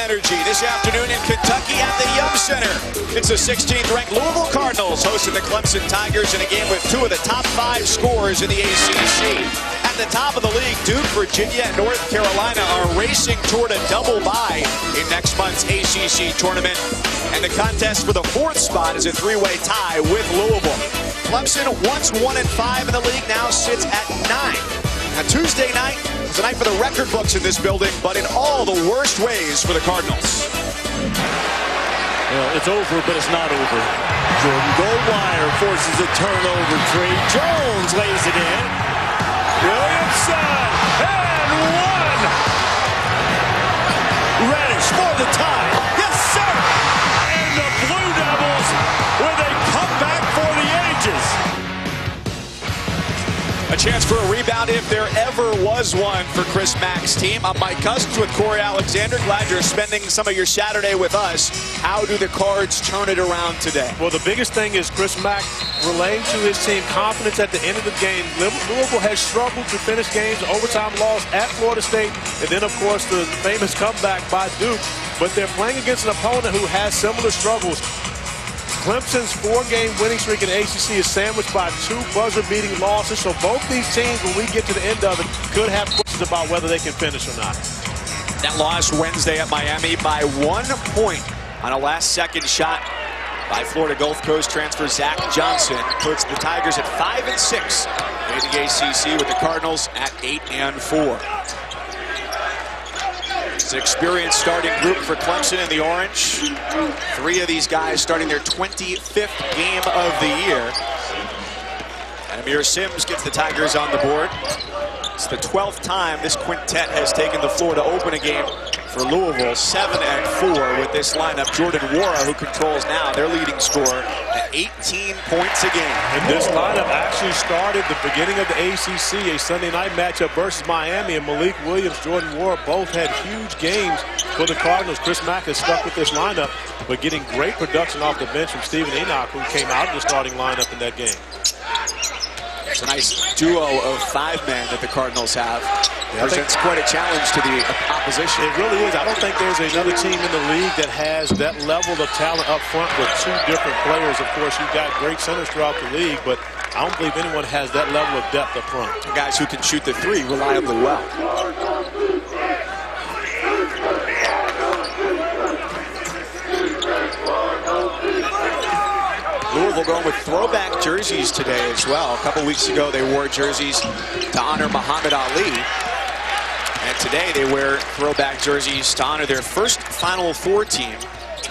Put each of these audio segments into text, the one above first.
energy this afternoon in Kentucky at the Yum Center. It's the 16th-ranked Louisville Cardinals hosting the Clemson Tigers in a game with two of the top 5 scorers in the ACC. At the top of the league, Duke, Virginia, and North Carolina are racing toward a double bye in next month's ACC tournament. And the contest for the 4th spot is a 3-way tie with Louisville. Clemson, once 1-5 in the league, now sits at 9. Now, Tuesday night is a night for the record books in this building, but in all the worst ways for the Cardinals. Well, it's over, but it's not over. Jordan Goldwire forces a turnover. Trey Jones lays it in. Williamson, and one. Reddish for the tie. Yes, sir! And the Blue Devils with a comeback for the ages. A chance for a rebound if there ever was one for Chris Mack's team. I'm Mike Cousins with Corey Alexander. Glad you're spending some of your Saturday with us. How do the Cards turn it around today? Well, the biggest thing is Chris Mack relaying to his team confidence at the end of the game. Louisville has struggled to finish games, overtime loss at Florida State, and then, of course, the famous comeback by Duke. But they're playing against an opponent who has similar struggles. Clemson's 4-game winning streak in the ACC is sandwiched by 2 buzzer-beating losses. So both these teams, when we get to the end of it, could have questions about whether they can finish or not. That loss Wednesday at Miami by 1 point on a last-second shot by Florida Gulf Coast transfer Zach Johnson puts the Tigers at 5-6 in the ACC, with the Cardinals at 8-4. It's an experienced starting group for Clemson in the orange. 3 of these guys starting their 25th game of the year. And Amir Sims gets the Tigers on the board. It's the 12th time this quintet has taken the floor to open a game for Louisville. 7-4 with this lineup. Jordan Wara, who controls now their leading scorer at 18 points a game. And this lineup actually started the beginning of the ACC, a Sunday night matchup versus Miami, and Malik Williams, Jordan Wara both had huge games for the Cardinals. Chris Mack has stuck with this lineup, but getting great production off the bench from Stephen Enoch, who came out of the starting lineup in that game. It's a nice duo of 5 men that the Cardinals have. Presents quite a challenge to the opposition. It really is. I don't think there's another team in the league that has that level of talent up front with 2 different players. Of course, you've got great centers throughout the league, but I don't believe anyone has that level of depth up front. Guys who can shoot the 3 reliably well. Louisville going with throwback jerseys today as well. A couple weeks ago, they wore jerseys to honor Muhammad Ali. And today, they wear throwback jerseys to honor their first Final Four team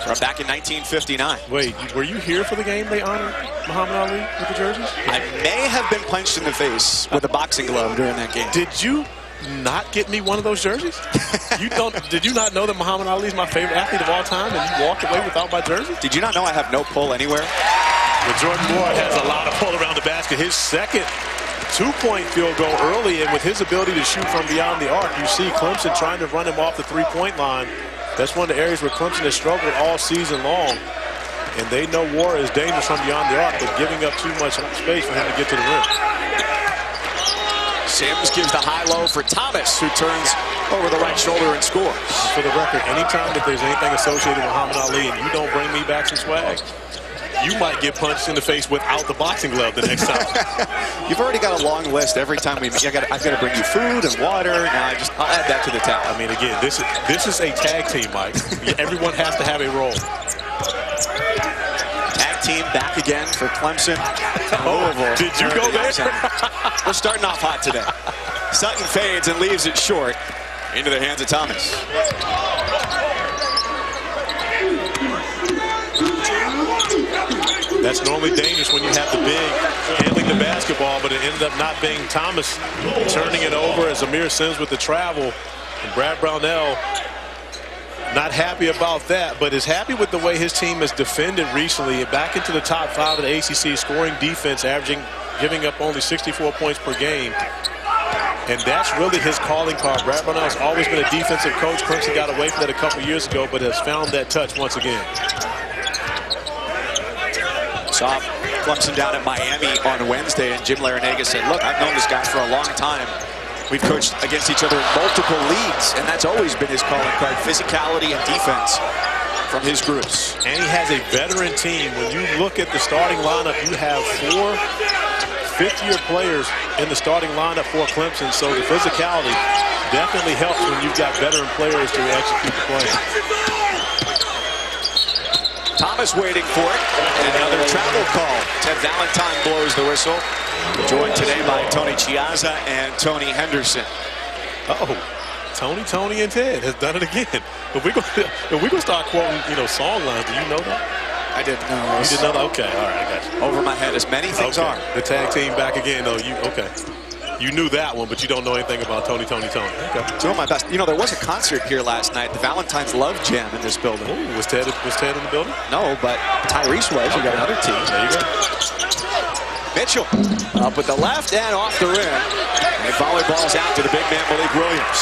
from back in 1959. Wait, were you here for the game they honored Muhammad Ali with the jerseys? I may have been punched in the face with a boxing glove during that game. Did you not get me one of those jerseys? Did you not know that Muhammad Ali is my favorite athlete of all time and you walked away without my jersey? Did you not know I have no pull anywhere? Well, Jordan Ward has a lot of pull around the basket. His second 2-point field goal early, and with his ability to shoot from beyond the arc, you see Clemson trying to run him off the 3-point line. That's one of the areas where Clemson has struggled all season long. And they know Ward is dangerous from beyond the arc, but giving up too much space for him to get to the rim. Sims gives the high-low for Thomas, who turns over the right shoulder and scores. For the record, anytime that there's anything associated with Muhammad Ali and you don't bring me back some swag, you might get punched in the face without the boxing glove the next time. You've already got a long list every time we meet. I've got to bring you food and water. Now I'll add that to the tab. I mean, again, this is a tag team, Mike. Everyone has to have a role. Tag team back again for Clemson. Louisville. Did you go there? We're starting off hot today. Sutton fades and leaves it short into the hands of Thomas. That's normally dangerous when you have the big handling the basketball, but it ended up not being Thomas turning it over as Amir Sims with the travel. And Brad Brownell not happy about that, but is happy with the way his team has defended recently. Back into the top 5 of the ACC, scoring defense, giving up only 64 points per game. And that's really his calling card. Brad Brownell has always been a defensive coach. Clemson got away from that a couple years ago, but has found that touch once again. Saw Clemson down at Miami on Wednesday, and Jim Larinaga said, look, I've known this guy for a long time. We've coached against each other in multiple leagues, and that's always been his calling card, physicality and defense from his groups. And he has a veteran team. When you look at the starting lineup, you have 4 fifth-year players in the starting lineup for Clemson, so the physicality definitely helps when you've got veteran players to execute the play. Thomas waiting for it, and another travel call. Ted Valentine blows the whistle. Joined today by Tony Chiazza and Tony Henderson. Uh-oh. Tony, and Ted has done it again. If we're gonna start quoting, song lines, do you know that? I didn't know. You didn't know that? Okay, all right, I got you. Over my head, as many things are. The tag team back again, though. Okay. You knew that one, but you don't know anything about Tony. Okay. Doing my best. There was a concert here last night, the Valentine's Love Jam in this building. Ooh, was Ted in the building? No, but Tyrese was. We got another team. There you go. Mitchell up with the left and off the rim. And volleyballs out to the big man, Malik Williams.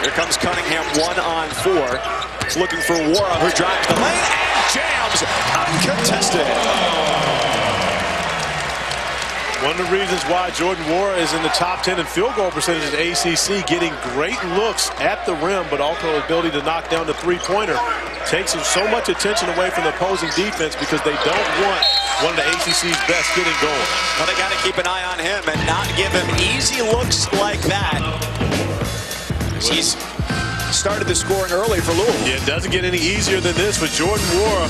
Here comes Cunningham, 1-on-4. He's looking for Wara, who drives the lane and jams uncontested. One of the reasons why Jordan Wara is in the top 10 in field goal percentage in ACC, getting great looks at the rim, but also the ability to knock down the three-pointer, takes so much attention away from the opposing defense because they don't want one of the ACC's best getting going. Well, they got to keep an eye on him and not give him easy looks like that. He's started the scoring early for Louisville. Yeah, it doesn't get any easier than this for Jordan Wara.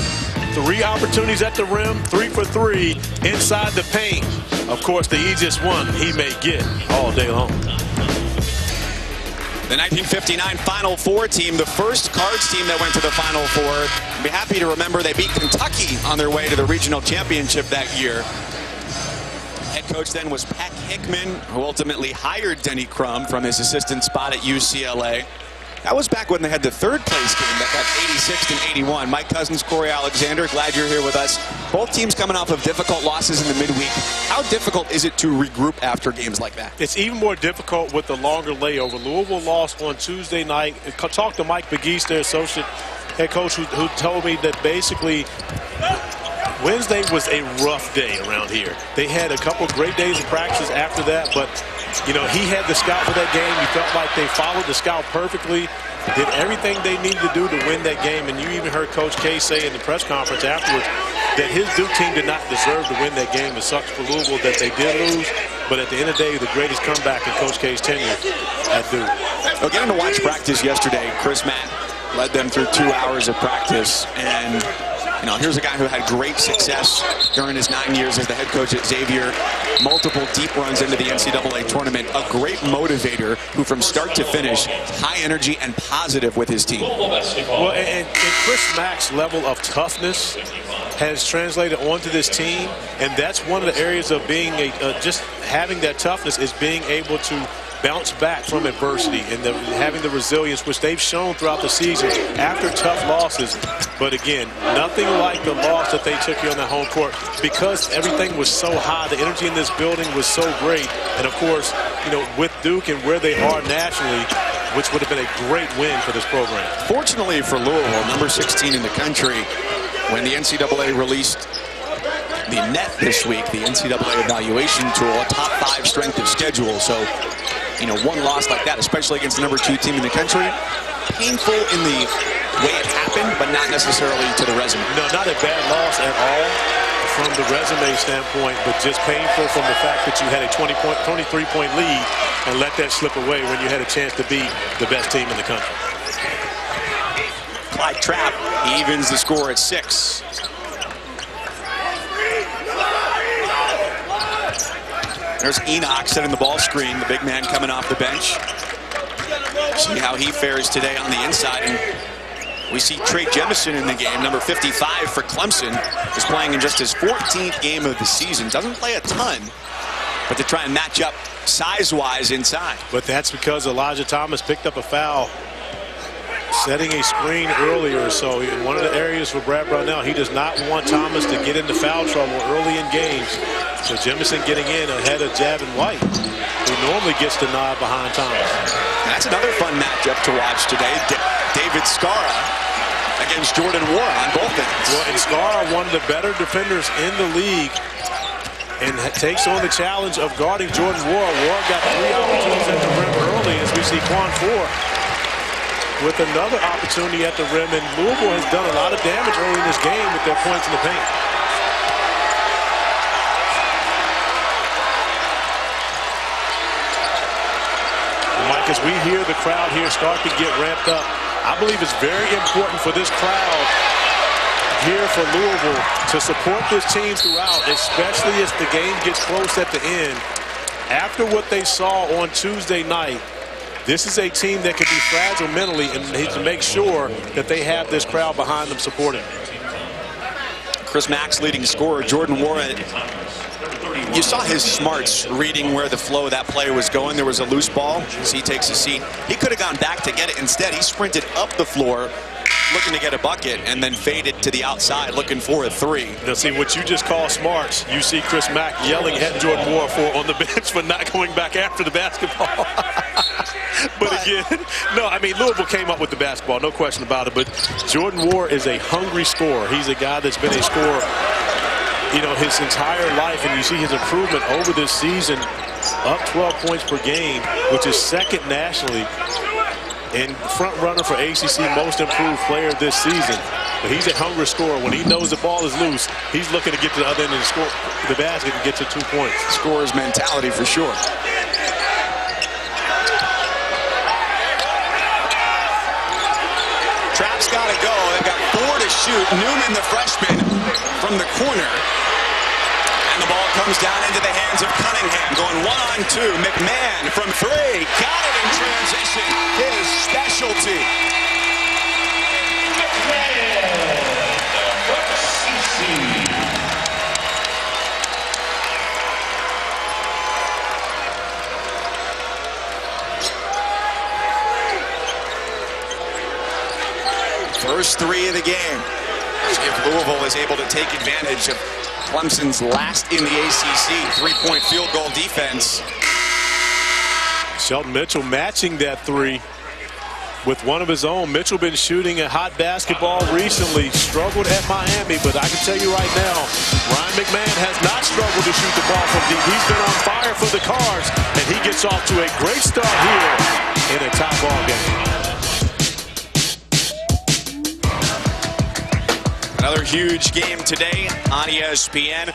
3 opportunities at the rim, 3 for 3 inside the paint. Of course, the easiest one he may get all day long. The 1959 Final Four team, the first Cards team that went to the Final Four. Be happy to remember they beat Kentucky on their way to the regional championship that year. Head coach then was Pat Hickman, who ultimately hired Denny Crum from his assistant spot at UCLA. That was back when they had the third place game that got 86 and 81. Mike Cousins, Corey Alexander, glad you're here with us. Both teams coming off of difficult losses in the midweek. How difficult is it to regroup after games like that? It's even more difficult with the longer layover. Louisville lost on Tuesday night. Talked to Mike Begees, their associate head coach, who told me that basically Wednesday was a rough day around here. They had a couple of great days of practice after that, but he had the scout for that game. You felt like they followed the scout perfectly, did everything they needed to do to win that game. And you even heard Coach K say in the press conference afterwards that his Duke team did not deserve to win that game. It sucks for Louisville that they did lose, but at the end of the day, the greatest comeback in Coach K's tenure at Duke. Well, getting to watch practice yesterday, Chris Matt led them through 2 hours of practice, and here's a guy who had great success during his 9 years as the head coach at Xavier. Multiple deep runs into the NCAA tournament. A great motivator who from start to finish, high energy and positive with his team. Well, and Chris Mack's level of toughness has translated onto this team, and that's one of the areas of being just having that toughness is being able to bounce back from adversity and having the resilience, which they've shown throughout the season after tough losses. But again, nothing like the loss that they took here on the home court because everything was so high. The energy in this building was so great. And of course, with Duke and where they are nationally, which would have been a great win for this program. Fortunately for Louisville, number 16 in the country, when the NCAA released the net this week, the NCAA evaluation tool, a top 5 strength of schedule. So, one loss like that, especially against the number 2 team in the country, painful in the way it happened, but not necessarily to the resume. No, not a bad loss at all from the resume standpoint, but just painful from the fact that you had a 23-point lead and let that slip away when you had a chance to beat the best team in the country. Clyde Trapp evens the score at 6. There's Enoch setting the ball screen, the big man coming off the bench. See how he fares today on the inside. And we see Trey Jemison in the game, number 55 for Clemson, is playing in just his 14th game of the season. Doesn't play a ton, but to try and match up size-wise inside. But that's because Elijah Thomas picked up a foul setting a screen earlier. So in one of the areas for Brad Brownell, he does not want Thomas to get into foul trouble early in games. So Jemison getting in ahead of Javin White, who normally gets the nod behind Thomas. And that's another fun matchup to watch today. David Skara against Jordan Wara on both ends. Well, and Skara, one of the better defenders in the league, and takes on the challenge of guarding Jordan Ward. Ward got 3 opportunities at the rim early, as we see Quan Ford with another opportunity at the rim, and Louisville has done a lot of damage early in this game with their points in the paint. Mike, as we hear the crowd here start to get ramped up, I believe it's very important for this crowd here for Louisville to support this team throughout, especially as the game gets close at the end. After what they saw on Tuesday night, this is a team that can be fragile mentally, and they need to make sure that they have this crowd behind them supporting. Chris Mack's leading scorer, Jordan Warren. You saw his smarts reading where the flow of that play was going. There was a loose ball, so he takes a seat. He could have gone back to get it. Instead, he sprinted up the floor, looking to get a bucket, and then faded to the outside, looking for a 3. Now, see, what you just call smarts, you see Chris Mack yelling at Jordan Ward on the bench for not going back after the basketball. But again, no, I mean, Louisville came up with the basketball, no question about it. But Jordan Ward is a hungry scorer. He's a guy that's been a scorer, you know, his entire life, and you see his improvement over this season, up 12 points per game, which is second nationally, and front runner for ACC most improved player this season. But he's a hungry scorer. When he knows the ball is loose, he's looking to get to the other end of the basket and get to 2 points. Scorer's mentality for sure. Trap's got to go. They've got 4 to shoot. Newman, the freshman, from the corner. And the ball comes down into the hands of Cunningham. Going 1-on-2. McMahon from 3. Got it in transition. His specialty. First 3 of the game. See if Louisville is able to take advantage of Clemson's last in the ACC 3-point field goal defense. Shelton Mitchell matching that 3 with one of his own. Mitchell been shooting a hot basketball recently. Struggled at Miami, but I can tell you right now, Ryan McMahon has not struggled to shoot the ball from deep. He's been on fire for the Cards, and he gets off to a great start here in a top ball game. Another huge game today on ESPN.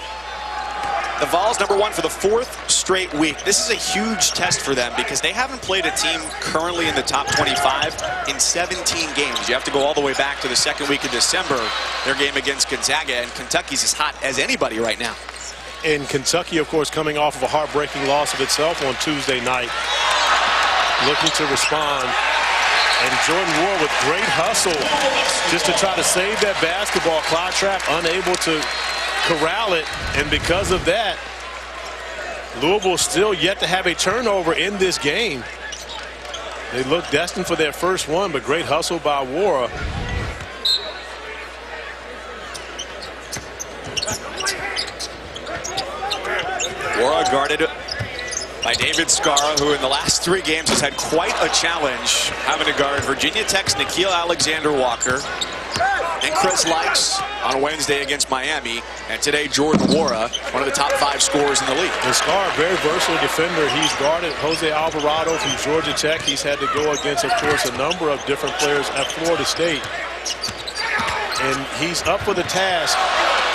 The Vols #1 for the 4th straight week. This is a huge test for them because they haven't played a team currently in the top 25 in 17 games. You have to go all the way back to the 2nd week of December, their game against Gonzaga, and Kentucky's as hot as anybody right now. And Kentucky, of course, coming off of a heartbreaking loss of itself on Tuesday night, looking to respond. And Jordan Ward with great hustle just to try to save that basketball. Clyde Trapp unable to corral it, and because of that, Louisville still yet to have a turnover in this game. They look destined for their first one, but great hustle by Wara. Wara guarded by David Scarra, who in the last 3 games has had quite a challenge having to guard Virginia Tech's Nickeil Alexander-Walker and Chris Likes on Wednesday against Miami, and today Jordan Wara, one of the top 5 scorers in the league. And Scarra, very versatile defender. He's guarded Jose Alvarado from Georgia Tech. He's had to go against, of course, a number of different players at Florida State. And he's up for the task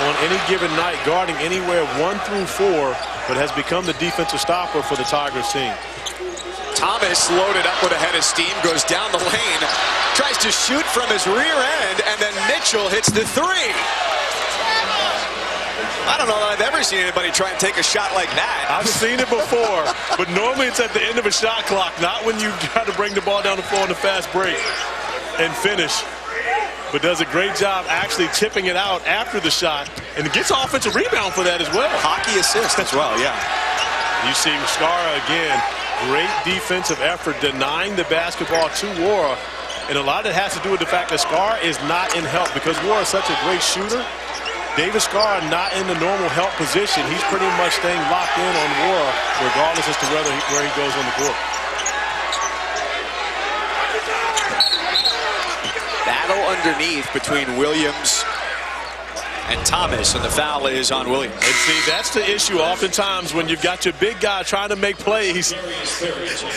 on any given night, guarding anywhere 1 through 4, but has become the defensive stopper for the Tigers team. Thomas loaded up with a head of steam, goes down the lane, tries to shoot from his rear end, and then Mitchell hits the 3. I don't know that I've ever seen anybody try and take a shot like that. I've seen it before, but normally it's at the end of a shot clock, not when you try to bring the ball down the floor in a fast break and finish. But does a great job actually tipping it out after the shot, and gets offensive rebound for that as well. Hockey assist as well, yeah. You see Scarra again, great defensive effort, denying the basketball to Wara. And a lot of it has to do with the fact that Scarra is not in help, because Wara is such a great shooter. David Scarra not in the normal help position. He's pretty much staying locked in on Wara, regardless as to where he goes on the court. Battle underneath between Williams and Thomas, and the foul is on Williams. And see, that's the issue oftentimes when you've got your big guy trying to make plays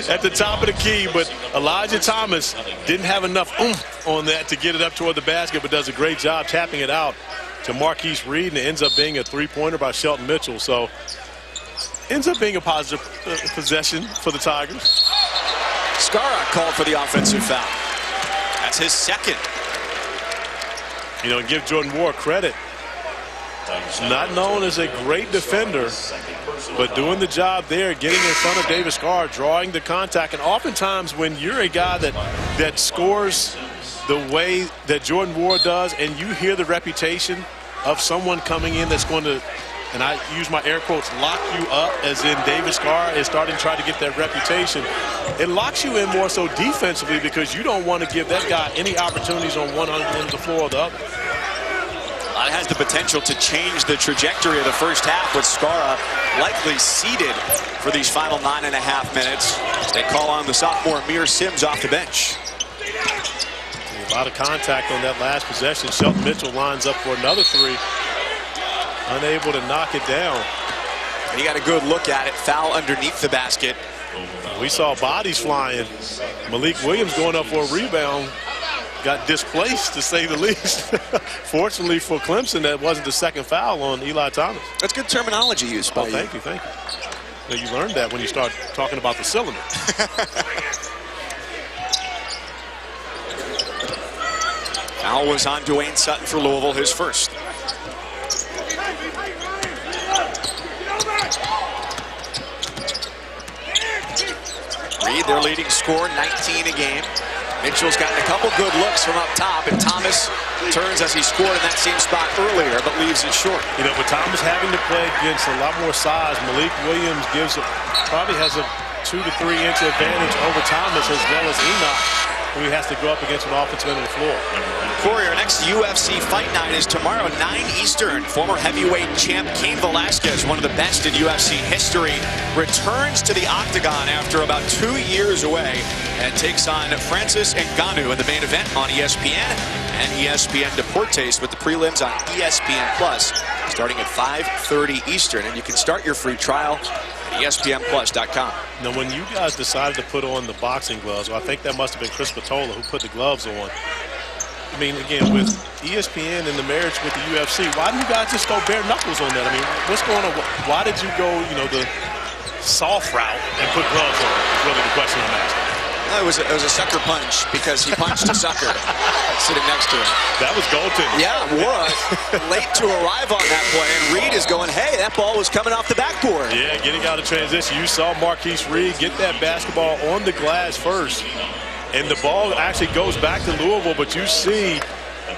at the top of the key, but Elijah Thomas didn't have enough oomph on that to get it up toward the basket, but does a great job tapping it out to Marquise Reed, and it ends up being a three-pointer by Shelton Mitchell. So ends up being a positive possession for the Tigers. Skara called for the offensive foul. That's his second. You know, and give Jordan Ward credit. Not known as a great defender, but doing the job there, getting in front of Davis Carr, drawing the contact. And oftentimes when you're a guy that scores the way that Jordan Ward does, and you hear the reputation of someone coming in that's going to, and I use my air quotes, lock you up, as in Davis Carr is starting to try to get that reputation. It locks you in more so defensively because you don't want to give that guy any opportunities on one end of the floor or the other. It has the potential to change the trajectory of the first half, with Skara likely seated for these final 9.5 minutes. They call on the sophomore Amir Sims off the bench. A lot of contact on that last possession. Shelton Mitchell lines up for another three. Unable to knock it down. He got a good look at it. Foul underneath the basket. We saw bodies flying. Malik Williams going up for a rebound. Got displaced, to say the least. Fortunately for Clemson, that wasn't the second foul on Eli Thomas. That's good terminology use by you. Thank you, thank you. You learned that when you start talking about the cylinder. Foul was on Dwayne Sutton for Louisville, his first. Reed, their leading scorer, 19 a game. Mitchell's gotten a couple good looks from up top, and Thomas turns as he scored in that same spot earlier, but leaves it short. You know, with Thomas having to play against a lot more size, Malik Williams probably has a 2 to 3 inch advantage over Thomas, as well as Enoch, who he has to go up against an offensive end of the floor. Corey, our next UFC Fight Night is tomorrow, 9 Eastern. Former heavyweight champ Cain Velasquez, one of the best in UFC history, returns to the octagon after about 2 years away and takes on Francis Ngannou in the main event on ESPN and ESPN Deportes, with the prelims on ESPN Plus starting at 5:30 Eastern. And you can start your free trial at ESPNplus.com. Now, when you guys decided to put on the boxing gloves, well, I think that must have been Chris Patola who put the gloves on. I mean, again, with ESPN and the marriage with the UFC, why didn't you guys just go bare knuckles on that? I mean, what's going on? Why did you go, you know, the soft route and put gloves on? Is really the question I'm asking. It was a sucker punch because he punched a sucker sitting next to him. That was goaltending. Yeah, Wara late to arrive on that play, and Reed is going, hey, that ball was coming off the backboard. Yeah, getting out of transition. You saw Marquise Reed get that basketball on the glass first, and the ball actually goes back to Louisville, but you see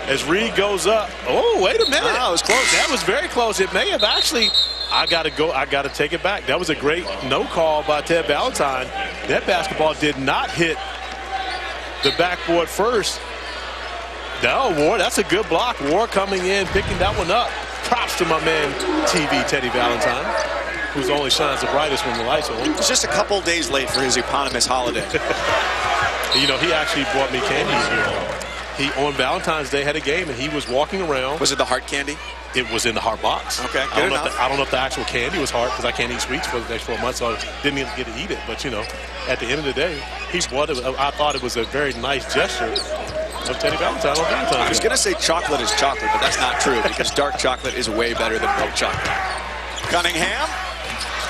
as Reed goes up, oh, wait a minute. Oh, it was close. That was very close. It may have actually, I got to take it back. That was a great no call by Ted Valentine. That basketball did not hit the backboard first. No, Ward, that's a good block. Ward coming in, picking that one up. Props to my man, TV Teddy Valentine, who's only shines the brightest when the lights are on. It was just a couple days late for his eponymous holiday. You know, he actually brought me candies here. He, on Valentine's Day, had a game, and he was walking around. Was it the heart candy? It was in the heart box. Okay, I don't know if the actual candy was heart, because I can't eat sweets for the next 4 months, so I didn't even get to eat it. But, you know, at the end of the day, he bought it. I thought it was a very nice gesture of Teddy Valentine on Valentine's Day. I was going to say chocolate is chocolate, but that's not true, because dark chocolate is way better than milk chocolate. Cunningham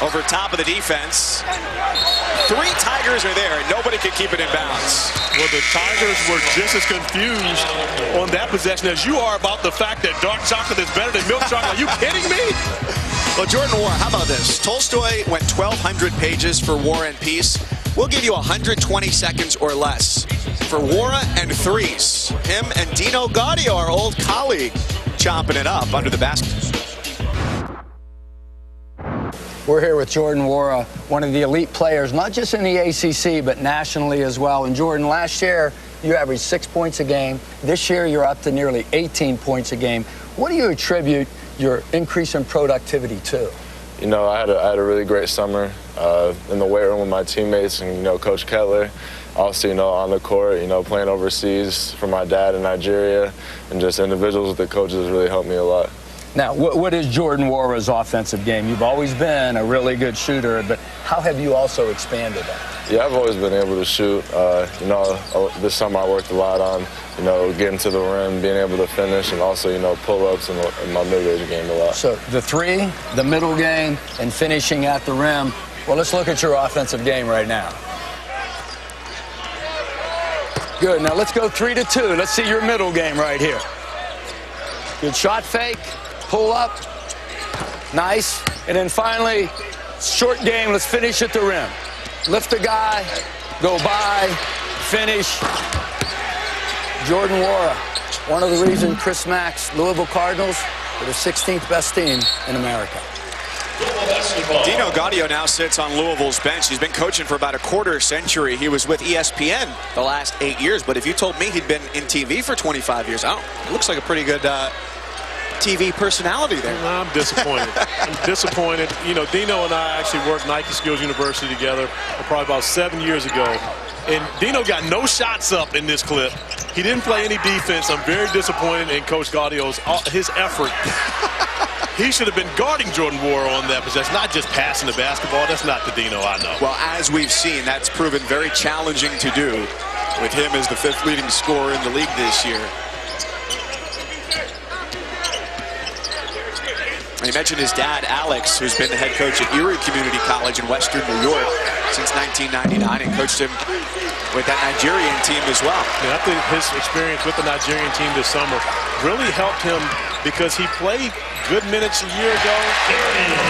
over top of the defense. 3 Tigers are there, and nobody can keep it in bounds. Well, the Tigers were just as confused on that possession as you are about the fact that dark chocolate is better than milk chocolate. Are you kidding me? Well, Jordan Wara, how about this? Tolstoy went 1,200 pages for War and Peace. We'll give you 120 seconds or less for Wara and threes. Him and Dino Gaudio, our old colleague, chomping it up under the basket. We're here with Jordan Wara, one of the elite players, not just in the ACC, but nationally as well. And Jordan, last year, you averaged 6 points a game. This year, you're up to nearly 18 points a game. What do you attribute your increase in productivity to? You know, I had a really great summer in the weight room with my teammates and, you know, Coach Kettler. Also, you know, on the court, you know, playing overseas for my dad in Nigeria, and just individuals with the coaches really helped me a lot. Now, what is Jordan Wara's offensive game? You've always been a really good shooter, but how have you also expanded that? Yeah, I've always been able to shoot. This summer I worked a lot on, getting to the rim, being able to finish, and also, pull-ups in my mid-range game a lot. So the three, the middle game, and finishing at the rim. Well, let's look at your offensive game right now. Good. Now let's go 3-2. Let's see your middle game right here. Good shot fake, pull up, nice. And then finally, short game, let's finish at the rim. Lift a guy, go by, finish. Jordan Nwora, one of the reasons Chris Mack's Louisville Cardinals are the 16th best team in America. Dino Gaudio now sits on Louisville's bench. He's been coaching for about a quarter century. He was with ESPN the last 8 years, but if you told me he'd been in TV for 25 years, it looks like a pretty good TV personality there. I'm disappointed. I'm disappointed. Dino and I actually worked Nike Skills University together probably about 7 years ago. And Dino got no shots up in this clip. He didn't play any defense. I'm very disappointed in Coach Gaudio's his effort. He should have been guarding Jordan Nwora on that possession, not just passing the basketball. That's not the Dino I know. Well, as we've seen, that's proven very challenging to do with him as the 5th leading scorer in the league this year. And he mentioned his dad, Alex, who's been the head coach at Erie Community College in Western New York since 1999 and coached him with that Nigerian team as well. Yeah, I think his experience with the Nigerian team this summer really helped him because he played good minutes a year ago,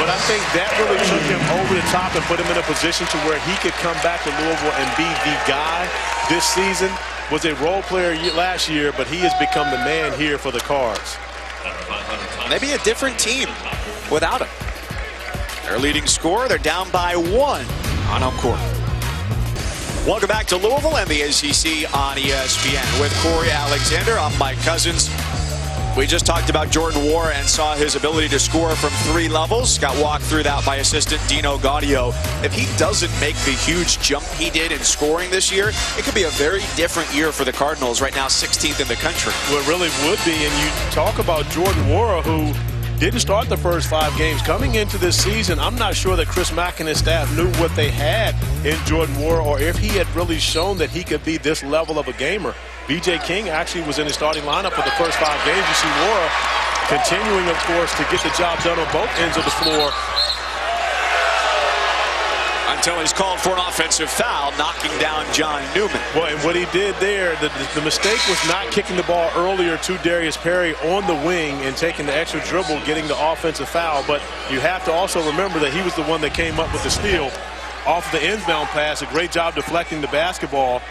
but I think that really took him over the top and put him in a position to where he could come back to Louisville and be the guy. This season was a role player last year, but he has become the man here for the Cards. Maybe a different team without him. Their leading scorer, they're down by 1 on home court. Welcome back to Louisville and the ACC on ESPN. With Corey Alexander, I'm Mike Cousins. We just talked about Jordan Nwora and saw his ability to score from 3 levels. Got walked through that by assistant Dino Gaudio. If he doesn't make the huge jump he did in scoring this year, it could be a very different year for the Cardinals, right now 16th in the country. Well, it really would be, and you talk about Jordan Nwora, who didn't start the first 5 games. Coming into this season, I'm not sure that Chris Mack and his staff knew what they had in Jordan Nwora or if he had really shown that he could be this level of a gamer. B.J. King actually was in the starting lineup for the first 5 games. You see Nwora continuing, of course, to get the job done on both ends of the floor. Until he's called for an offensive foul, knocking down John Newman. Well, and what he did there, the mistake was not kicking the ball earlier to Darius Perry on the wing and taking the extra dribble, getting the offensive foul. But you have to also remember that he was the one that came up with the steal off the inbound pass. A great job deflecting the basketball.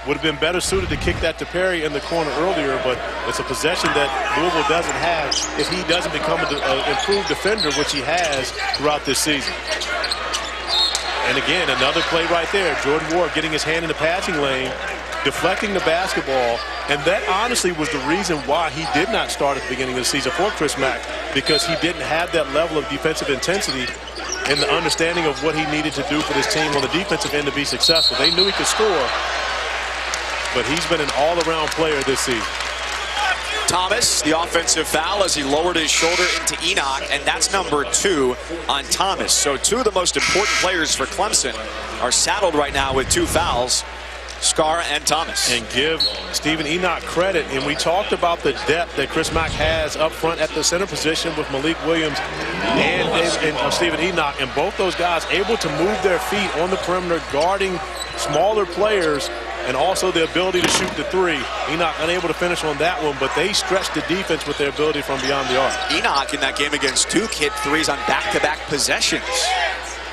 Would have been better suited to kick that to Perry in the corner earlier, but it's a possession that Louisville doesn't have if he doesn't become an improved defender, which he has throughout this season. And again, another play right there. Jordan Nwora getting his hand in the passing lane, deflecting the basketball, and that honestly was the reason why he did not start at the beginning of the season for Chris Mack, because he didn't have that level of defensive intensity and the understanding of what he needed to do for this team on the defensive end to be successful. They knew he could score, but he's been an all-around player this season. Thomas, the offensive foul as he lowered his shoulder into Enoch, and that's number 2 on Thomas. So 2 of the most important players for Clemson are saddled right now with 2 fouls, Scar and Thomas. And give Stephen Enoch credit, and we talked about the depth that Chris Mack has up front at the center position with Malik Williams and Stephen Enoch, and both those guys able to move their feet on the perimeter, guarding smaller players, and also the ability to shoot the 3. Enoch unable to finish on that one, but they stretched the defense with their ability from beyond the arc. Enoch in that game against Duke hit 3s on back-to-back possessions.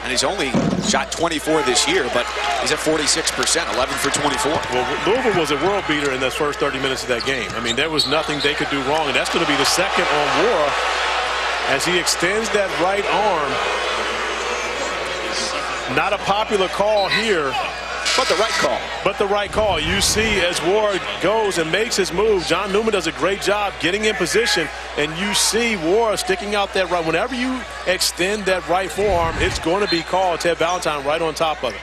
And he's only shot 24 this year, but he's at 46%, 11 for 24. Well, Louisville was a world beater in those first 30 minutes of that game. I mean, there was nothing they could do wrong, and that's going to be the second on Nwora as he extends that right arm. Not a popular call here. But the right call. But the right call. You see as Nwora goes and makes his move, John Newman does a great job getting in position, and you see Nwora sticking out that right. Whenever you extend that right forearm, it's going to be called. Ted Valentine right on top of it.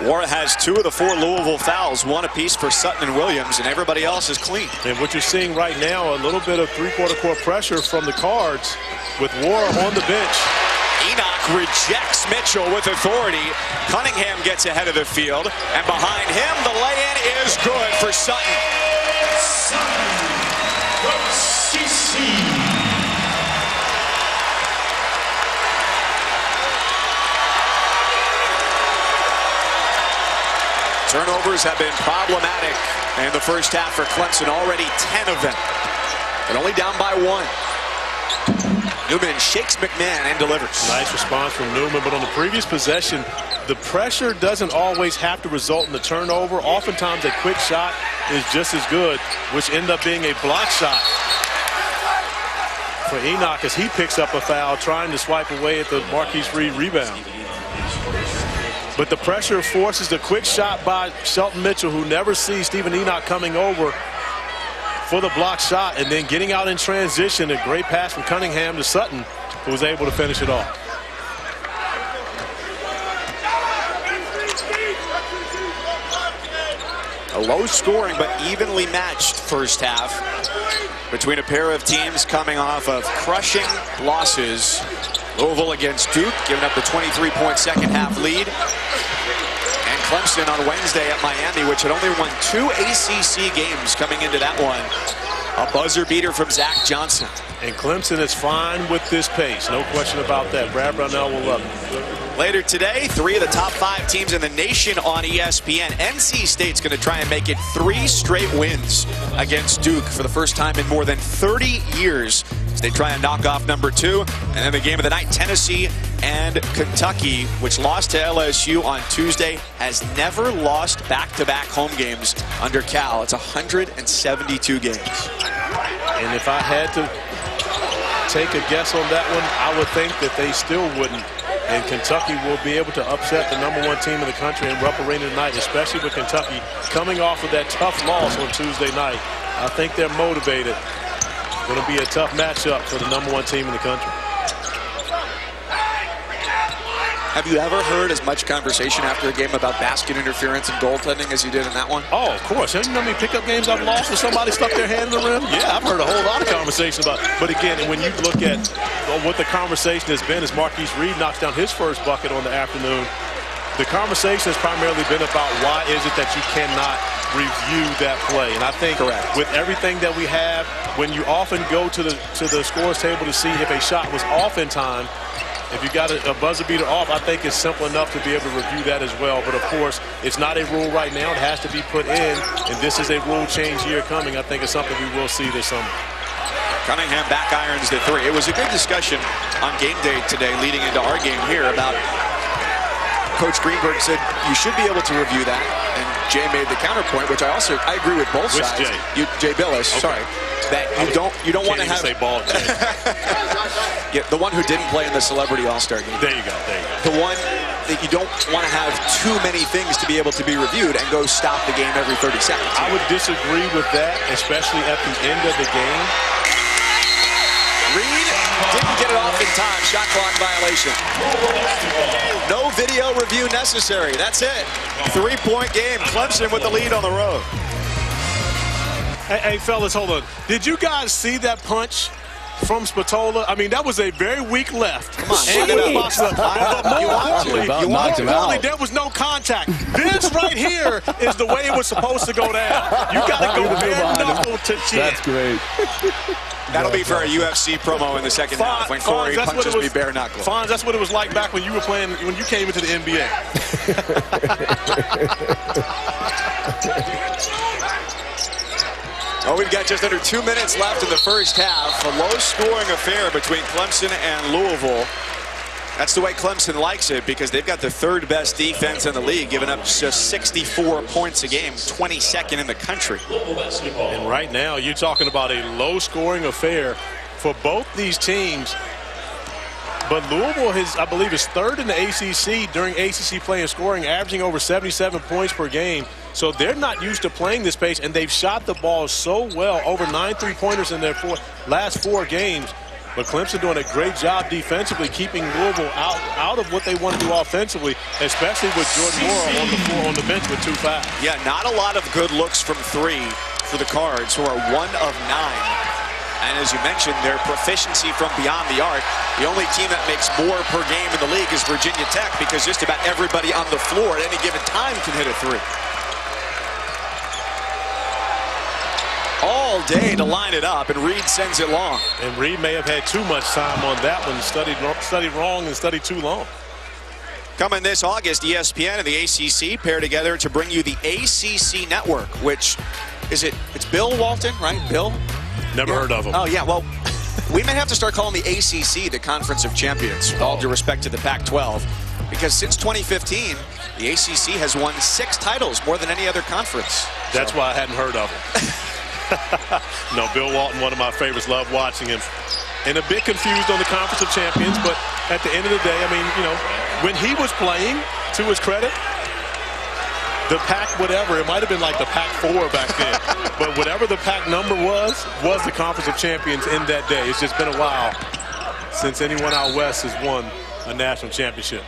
Wara has 2 of the 4 Louisville fouls, 1 apiece for Sutton and Williams, and everybody else is clean. And what you're seeing right now, a little bit of three-quarter court pressure from the Cards with Wara on the bench. Enoch rejects Mitchell with authority. Cunningham gets ahead of the field, and behind him, the lay-in is good for Sutton. Turnovers have been problematic in the first half for Clemson, already 10 of them, but only down by 1. Newman shakes McMahon and delivers. Nice response from Newman, but on the previous possession, the pressure doesn't always have to result in the turnover. Oftentimes a quick shot is just as good, which ended up being a block shot for Enoch as he picks up a foul trying to swipe away at the Marquise Reed rebound. But the pressure forces the quick shot by Shelton Mitchell, who never sees Stephen Enoch coming over for the block shot, and then getting out in transition. A great pass from Cunningham to Sutton, who was able to finish it off. A low scoring but evenly matched first half between a pair of teams coming off of crushing losses. Louisville against Duke, giving up the 23-point second half lead. And Clemson on Wednesday at Miami, which had only won 2 ACC games coming into that one. A buzzer beater from Zach Johnson. And Clemson is fine with this pace, no question about that. Brad Brownell will love it. Later today, 3 of the top 5 teams in the nation on ESPN. NC State's going to try and make it 3 straight wins against Duke for the first time in more than 30 years. As they try and knock off number 2. And then the game of the night, Tennessee and Kentucky, which lost to LSU on Tuesday, has never lost back-to-back home games under Cal. It's 172 games. And if I had to take a guess on that one, I would think that they still wouldn't. And Kentucky will be able to upset the #1 team in the country in Rupp Arena tonight, especially with Kentucky coming off of that tough loss on Tuesday night. I think they're motivated. Going to be a tough matchup for the #1 team in the country. Have you ever heard as much conversation after a game about basket interference and goaltending as you did in that one? Oh, of course. You know how many pickup games I've lost where somebody stuck their hand in the rim? Yeah, I've heard a whole lot of conversation about it. But again, when you look at what the conversation has been as Marquise Reed knocks down his first bucket on the afternoon, the conversation has primarily been about why is it that you cannot review that play. And I think with everything that we have, when you often go to the scores table to see if a shot was off in time, if you got a buzzer beater off, I think it's simple enough to be able to review that as well. But of course, it's not a rule right now. It has to be put in, and this is a rule change year coming. I think it's something we will see this summer. Cunningham back irons the 3. It was a good discussion on game day today leading into our game here about Coach Greenberg said you should be able to review that, and Jay made the counterpoint, which I agree with both sides. Jay? Jay Billis, sorry, that you don't want to have. Say ball, Jay. Yeah, the one who didn't play in the Celebrity All-Star game. There you go. The one that you don't want to have too many things to be able to be reviewed and go stop the game every 30 seconds. I would disagree with that, especially at the end of the game. Reed didn't get it off in time. Shot clock violation. No video review necessary. That's it. 3-point game. Clemson with the lead on the road. Hey, fellas, hold on. Did you guys see that punch from Spatola? I mean, that was a very weak left. Come on, and more importantly, there was no contact. This right here is the way it was supposed to go down. You got to go bare knuckle to chin. That's great. That'll be for a UFC promo in the second half when Corey punches me bare knuckle. Fonz, that's what it was like back when you were playing, when you came into the NBA. Oh, we've got just under 2 minutes left in the first half. A low-scoring affair between Clemson and Louisville. That's the way Clemson likes it because they've got the 3rd best defense in the league, giving up just 64 points a game, 22nd in the country. And right now, you're talking about a low-scoring affair for both these teams. But Louisville, I believe, is 3rd in the ACC during ACC play and scoring, averaging over 77 points per game. So they're not used to playing this pace, and they've shot the ball so well, over 9 3-pointers in their last 4 games. But Clemson doing a great job defensively, keeping Louisville out of what they want to do offensively, especially with Jordan Moore on the floor on the bench with 2 fouls. Yeah, not a lot of good looks from 3 for the Cards, who are 1 of 9. And as you mentioned, their proficiency from beyond the arc. The only team that makes more per game in the league is Virginia Tech, because just about everybody on the floor at any given time can hit a 3. All day to line it up, and Reed sends it long. And Reed may have had too much time on that one, studied wrong and studied too long. Coming this August, ESPN and the ACC pair together to bring you the ACC Network, which it's Bill Walton, right? Bill? Never heard of him. Oh, yeah, well, we may have to start calling the ACC the Conference of Champions, with all due respect to the Pac-12, because since 2015, the ACC has won 6 titles, more than any other conference. That's why I hadn't heard of him. No, Bill Walton, one of my favorites, love watching him. And a bit confused on the Conference of Champions, but at the end of the day, I mean, you know, when he was playing, to his credit, the Pac whatever, it might have been like the Pac-4 back then, but whatever the Pac number was the Conference of Champions in that day. It's just been a while since anyone out west has won a national championship.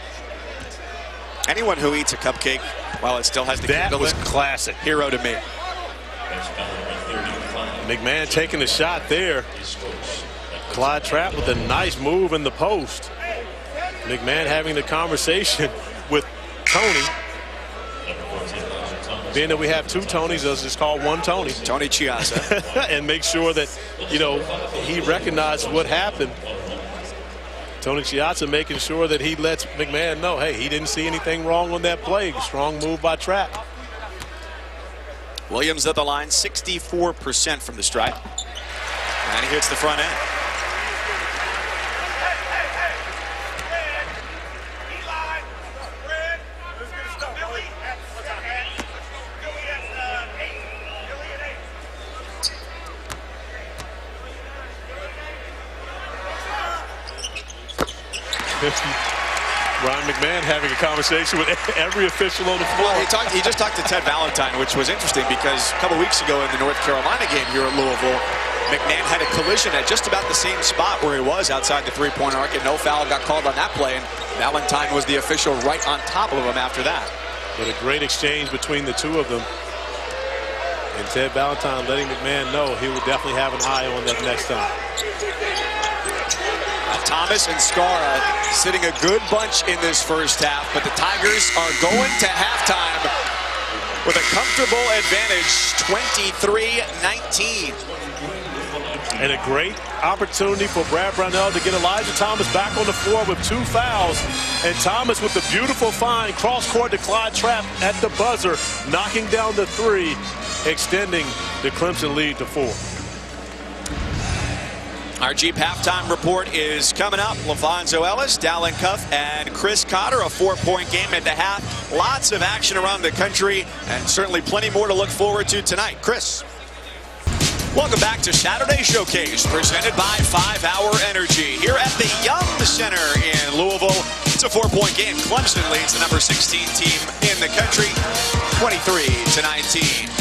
Anyone who eats a cupcake while it still has the that candle was is classic. Hero to me. McMahon taking a shot there. Clyde Trapp with a nice move in the post. McMahon having the conversation with Tony. Being that we have 2 Tonys, let's just call one Tony. Tony Chiazza. And make sure that, you know, he recognizes what happened. Tony Chiazza making sure that he lets McMahon know, hey, he didn't see anything wrong on that play. Strong move by Trapp. Williams at the line, 64% from the stripe. And he hits the front end. Ron McMahon having a conversation with every official on the floor. Well, he just talked to Ted Valentine, which was interesting because a couple weeks ago in the North Carolina game here at Louisville, McMahon had a collision at just about the same spot where he was outside the 3-point arc, and no foul got called on that play, and Valentine was the official right on top of him after that. But a great exchange between the 2 of them. And Ted Valentine letting McMahon know he will definitely have an eye on that next time. Thomas and Skara sitting a good bunch in this first half, but the Tigers are going to halftime with a comfortable advantage, 23-19. And a great opportunity for Brad Brownell to get Elijah Thomas back on the floor with 2 fouls. And Thomas with the beautiful find, cross-court to Clyde Trapp at the buzzer, knocking down the 3, extending the Clemson lead to 4. Our Jeep halftime report is coming up. LaVonzo Ellis, Dallin Cuff, and Chris Cotter, a 4-point game at the half. Lots of action around the country, and certainly plenty more to look forward to tonight. Chris. Welcome back to Saturday Showcase, presented by 5-Hour Energy here at the Yum Center in Louisville. It's a 4-point game. Clemson leads the number 16 team in the country, 23-19.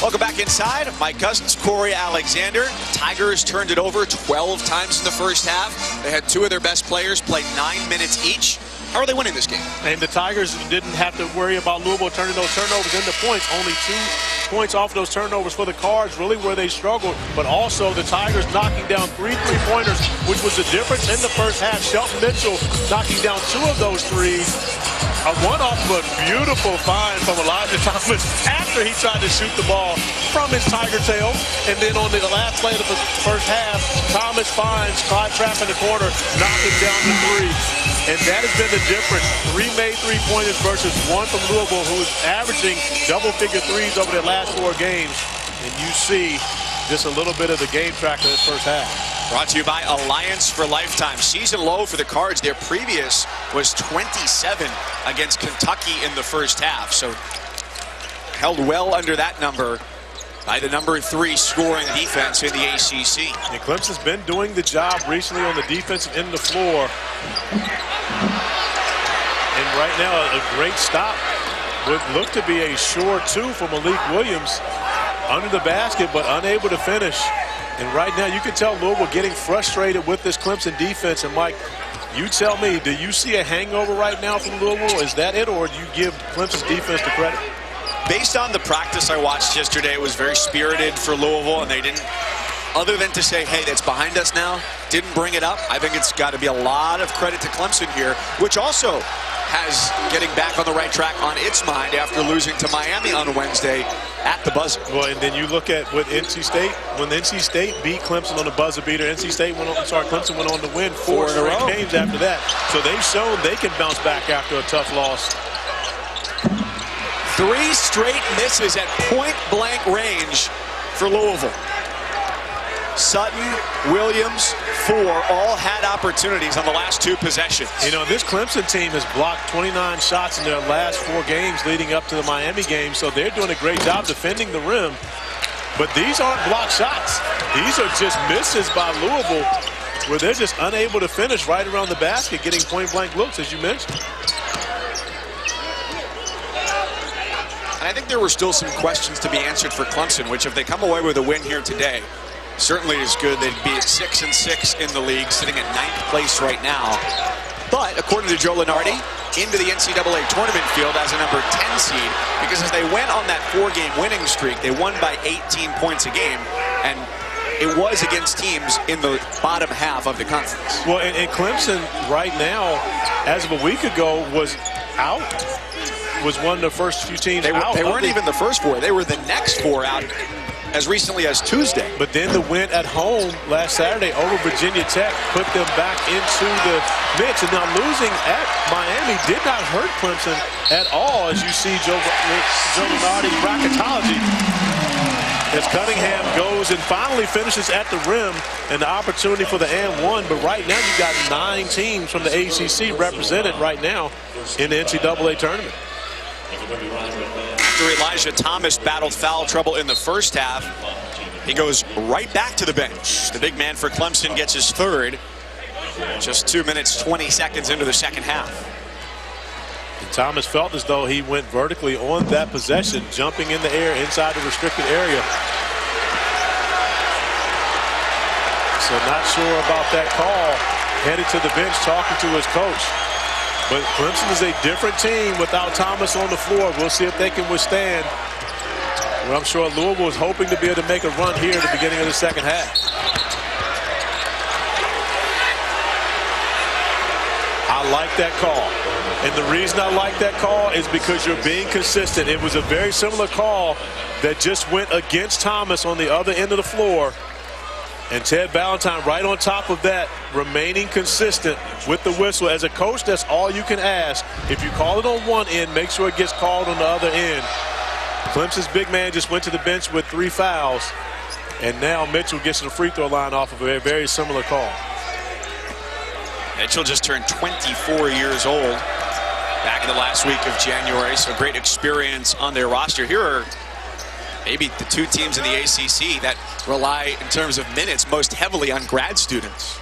Welcome back inside. Mike Cousins, Corey Alexander. Tigers turned it over 12 times in the first half. They had 2 of their best players play 9 minutes each. How are they winning this game? And the Tigers didn't have to worry about Louisville turning those turnovers into points. Only 2 points off those turnovers for the Cards, really where they struggled. But also the Tigers knocking down 3 3-pointers, which was the difference in the first half. Shelton Mitchell knocking down 2 of those 3s. One off of a beautiful find from Elijah Thomas after he tried to shoot the ball from his tiger tail. And then on the last play of the first half, Thomas finds Clyde Trapp in the corner, knocking down the 3. And that has been the difference. 3 made 3-pointers versus 1 from Louisville, who is averaging double-figure 3s over their last 4 games. And you see just a little bit of the game track of this first half. Brought to you by Alliance for Lifetime. Season low for the Cards. Their previous was 27 against Kentucky in the first half. So held well under that number by the number 3 scoring defense in the ACC. And Clemson's been doing the job recently on the defensive end of the floor. And right now, a great stop would look to be a sure 2 for Malik Williams. under the basket, but unable to finish. And right now, you can tell Louisville getting frustrated with this Clemson defense. And, Mike, you tell me, do you see a hangover right now from Louisville? Is that it, or do you give Clemson's defense the credit? Based on the practice I watched yesterday, it was very spirited for Louisville, and they didn't, other than to say, hey, that's behind us now, didn't bring it up. I think it's got to be a lot of credit to Clemson here, which also has getting back on the right track on its mind after losing to Miami on Wednesday at the buzzer. Well, and then you look at what NC State, when NC State beat Clemson on the buzzer beater, Clemson went on to win four straight games after that. So they've shown they can bounce back after a tough loss. 3 straight misses at point-blank range for Louisville. Sutton, Williams, 4 all had opportunities on the last 2 possessions. You know, this Clemson team has blocked 29 shots in their last 4 games leading up to the Miami game, so they're doing a great job defending the rim. But these aren't blocked shots. These are just misses by Louisville where they're just unable to finish right around the basket, getting point-blank looks, as you mentioned. And I think there were still some questions to be answered for Clemson, which if they come away with a win here today, certainly is good. They'd be at 6-6 in the league, sitting at 9th place right now. But according to Joe Lunardi, into the NCAA tournament field as a number 10 seed, because as they went on that 4-game winning streak, they won by 18 points a game, and it was against teams in the bottom half of the conference. Well, and Clemson right now, as of a week ago, was out. Was one of the first few teams out. They weren't even the first 4. They were the next 4 out as recently as Tuesday. But then the win at home last Saturday over Virginia Tech put them back into the mix. And now losing at Miami did not hurt Clemson at all, as you see Joe Lunardi's bracketology. As Cunningham goes and finally finishes at the rim, and the opportunity for the and one. But right now you've got 9 teams from the ACC represented right now in the NCAA tournament. After Elijah Thomas battled foul trouble in the first half, he goes right back to the bench. The big man for Clemson gets his 3rd, just 2 minutes, 20 seconds into the second half. And Thomas felt as though he went vertically on that possession, jumping in the air inside the restricted area. So not sure about that call. Headed to the bench talking to his coach. But Clemson is a different team without Thomas on the floor. We'll see if they can withstand. Well, I'm sure Louisville is hoping to be able to make a run here at the beginning of the second half. I like that call. And the reason I like that call is because you're being consistent. It was a very similar call that just went against Thomas on the other end of the floor. And Ted Valentine right on top of that, remaining consistent with the whistle. As a coach, that's all you can ask. If you call it on one end, make sure it gets called on the other end. Clemson's big man just went to the bench with 3 fouls. And now Mitchell gets to the free throw line off of a very similar call. Mitchell just turned 24 years old back in the last week of January, so great experience on their roster. Here are maybe the 2 teams in the ACC that rely, in terms of minutes, most heavily on grad students.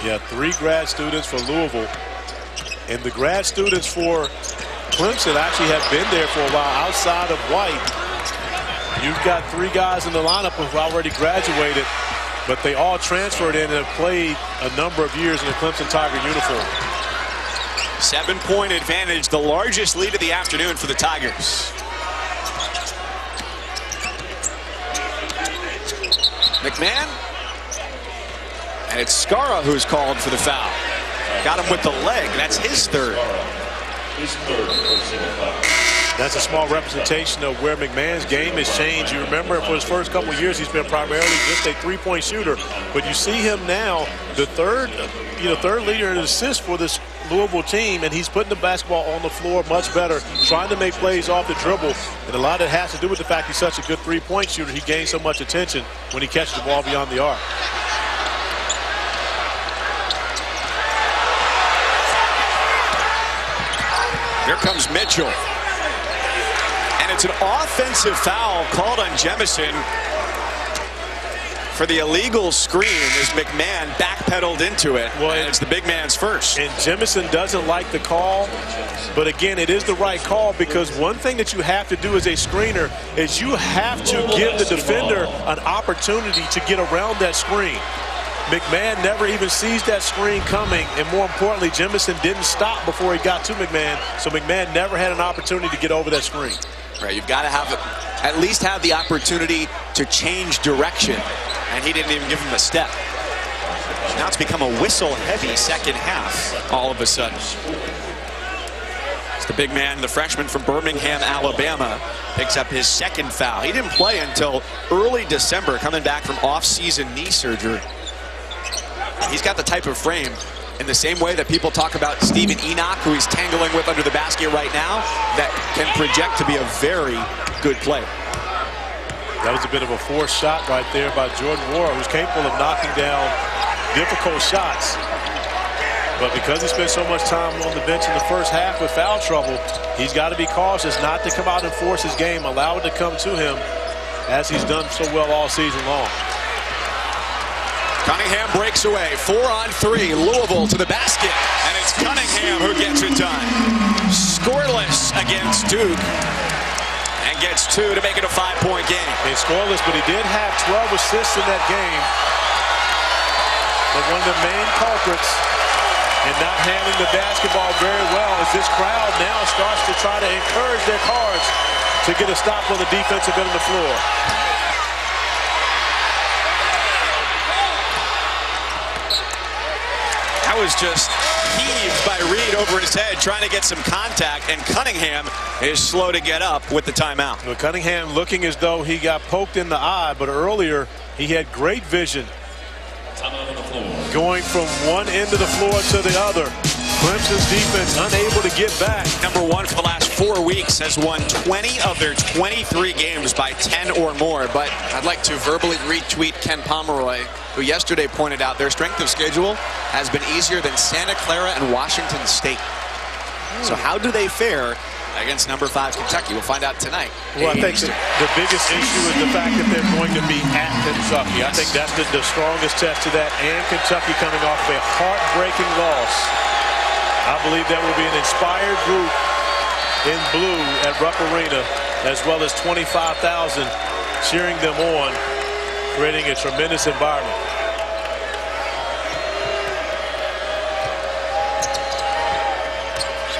Yeah, 3 grad students for Louisville. And the grad students for Clemson actually have been there for a while outside of White. You've got 3 guys in the lineup who've already graduated, but they all transferred in and have played a number of years in a Clemson Tiger uniform. 7-point advantage, the largest lead of the afternoon for the Tigers. McMahon, and it's Skara who's called for the foul. Got him with the leg. That's his 3rd. That's a small representation of where McMahon's game has changed. You remember for his first couple of years, he's been primarily just a 3-point shooter. But you see him now, the third leader in assists for this Louisville team, and he's putting the basketball on the floor much better, trying to make plays off the dribble. And a lot of it has to do with the fact he's such a good 3-point shooter. He gains so much attention when he catches the ball beyond the arc. Here comes Mitchell. And it's an offensive foul called on Jemison. for the illegal screen as McMahon backpedaled into it. Well, and it's the big man's first. And Jemison doesn't like the call, but again, it is the right call, because one thing that you have to do as a screener is you have to give the defender an opportunity to get around that screen. McMahon never even sees that screen coming, and more importantly, Jemison didn't stop before he got to McMahon, so McMahon never had an opportunity to get over that screen. Right, you've got to have at least have the opportunity to change direction, and he didn't even give him a step. Now it's become a whistle-heavy second half all of a sudden. It's the big man, the freshman from Birmingham, Alabama, picks up his second foul. He didn't play until early December, coming back from off-season knee surgery. He's got the type of frame, in the same way that people talk about Stephen Enoch, who he's tangling with under the basket right now, that can project to be a very good player. That was a bit of a forced shot right there by Jordan Wara, who's capable of knocking down difficult shots. But because he spent so much time on the bench in the first half with foul trouble, he's got to be cautious not to come out and force his game, allow it to come to him, as he's done so well all season long. Cunningham breaks away, 4-on-3, Louisville to the basket, and it's Cunningham who gets it done. Scoreless against Duke, and gets 2 to make it a 5-point game. He's scoreless, but he did have 12 assists in that game. But one of the main culprits in not handling the basketball very well is this crowd now starts to try to encourage their cards to get a stop on the defensive end of the floor. That was just heaved by Reed over his head, trying to get some contact, and Cunningham is slow to get up with the timeout. Well, Cunningham looking as though he got poked in the eye, but earlier he had great vision going from one end of the floor to the other. Clemson's defense unable to get back. Number 1 for the last 4 weeks, has won 20 of their 23 games by 10 or more. But I'd like to verbally retweet Ken Pomeroy, who yesterday pointed out their strength of schedule has been easier than Santa Clara and Washington State. So how do they fare against number 5 Kentucky? We'll find out tonight. Well, I think the biggest issue is the fact that they're going to be at Kentucky. I think that's the strongest test to that, and Kentucky coming off a heartbreaking loss. I believe there will be an inspired group in blue at Rupp Arena, as well as 25,000 cheering them on, creating a tremendous environment.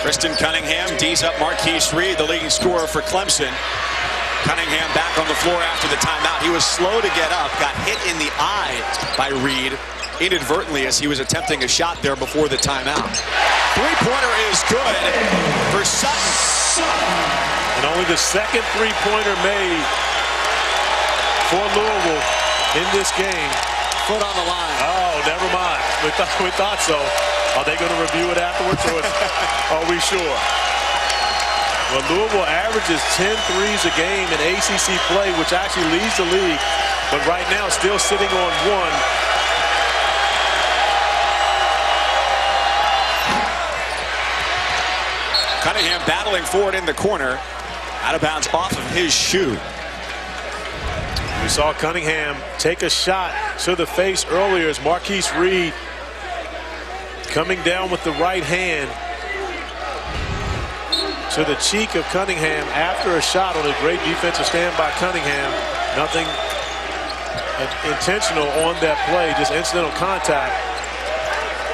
Kristen Cunningham D's up Marquise Reed, the leading scorer for Clemson. Cunningham back on the floor after the timeout. He was slow to get up, got hit in the eye by Reed inadvertently as he was attempting a shot there before the timeout. Three-pointer is good for Sutton. And only the second three-pointer made for Louisville in this game. Foot on the line. Oh, never mind. We thought so. Are they going to review it afterwards, or are we sure? Well, Louisville averages 10 threes a game in ACC play, which actually leads the league, but right now still sitting on 1. Cunningham battling forward in the corner. Out of bounds off of his shoe. We saw Cunningham take a shot to the face earlier as Marquise Reed coming down with the right hand to the cheek of Cunningham after a shot on a great defensive stand by Cunningham. Nothing intentional on that play, just incidental contact,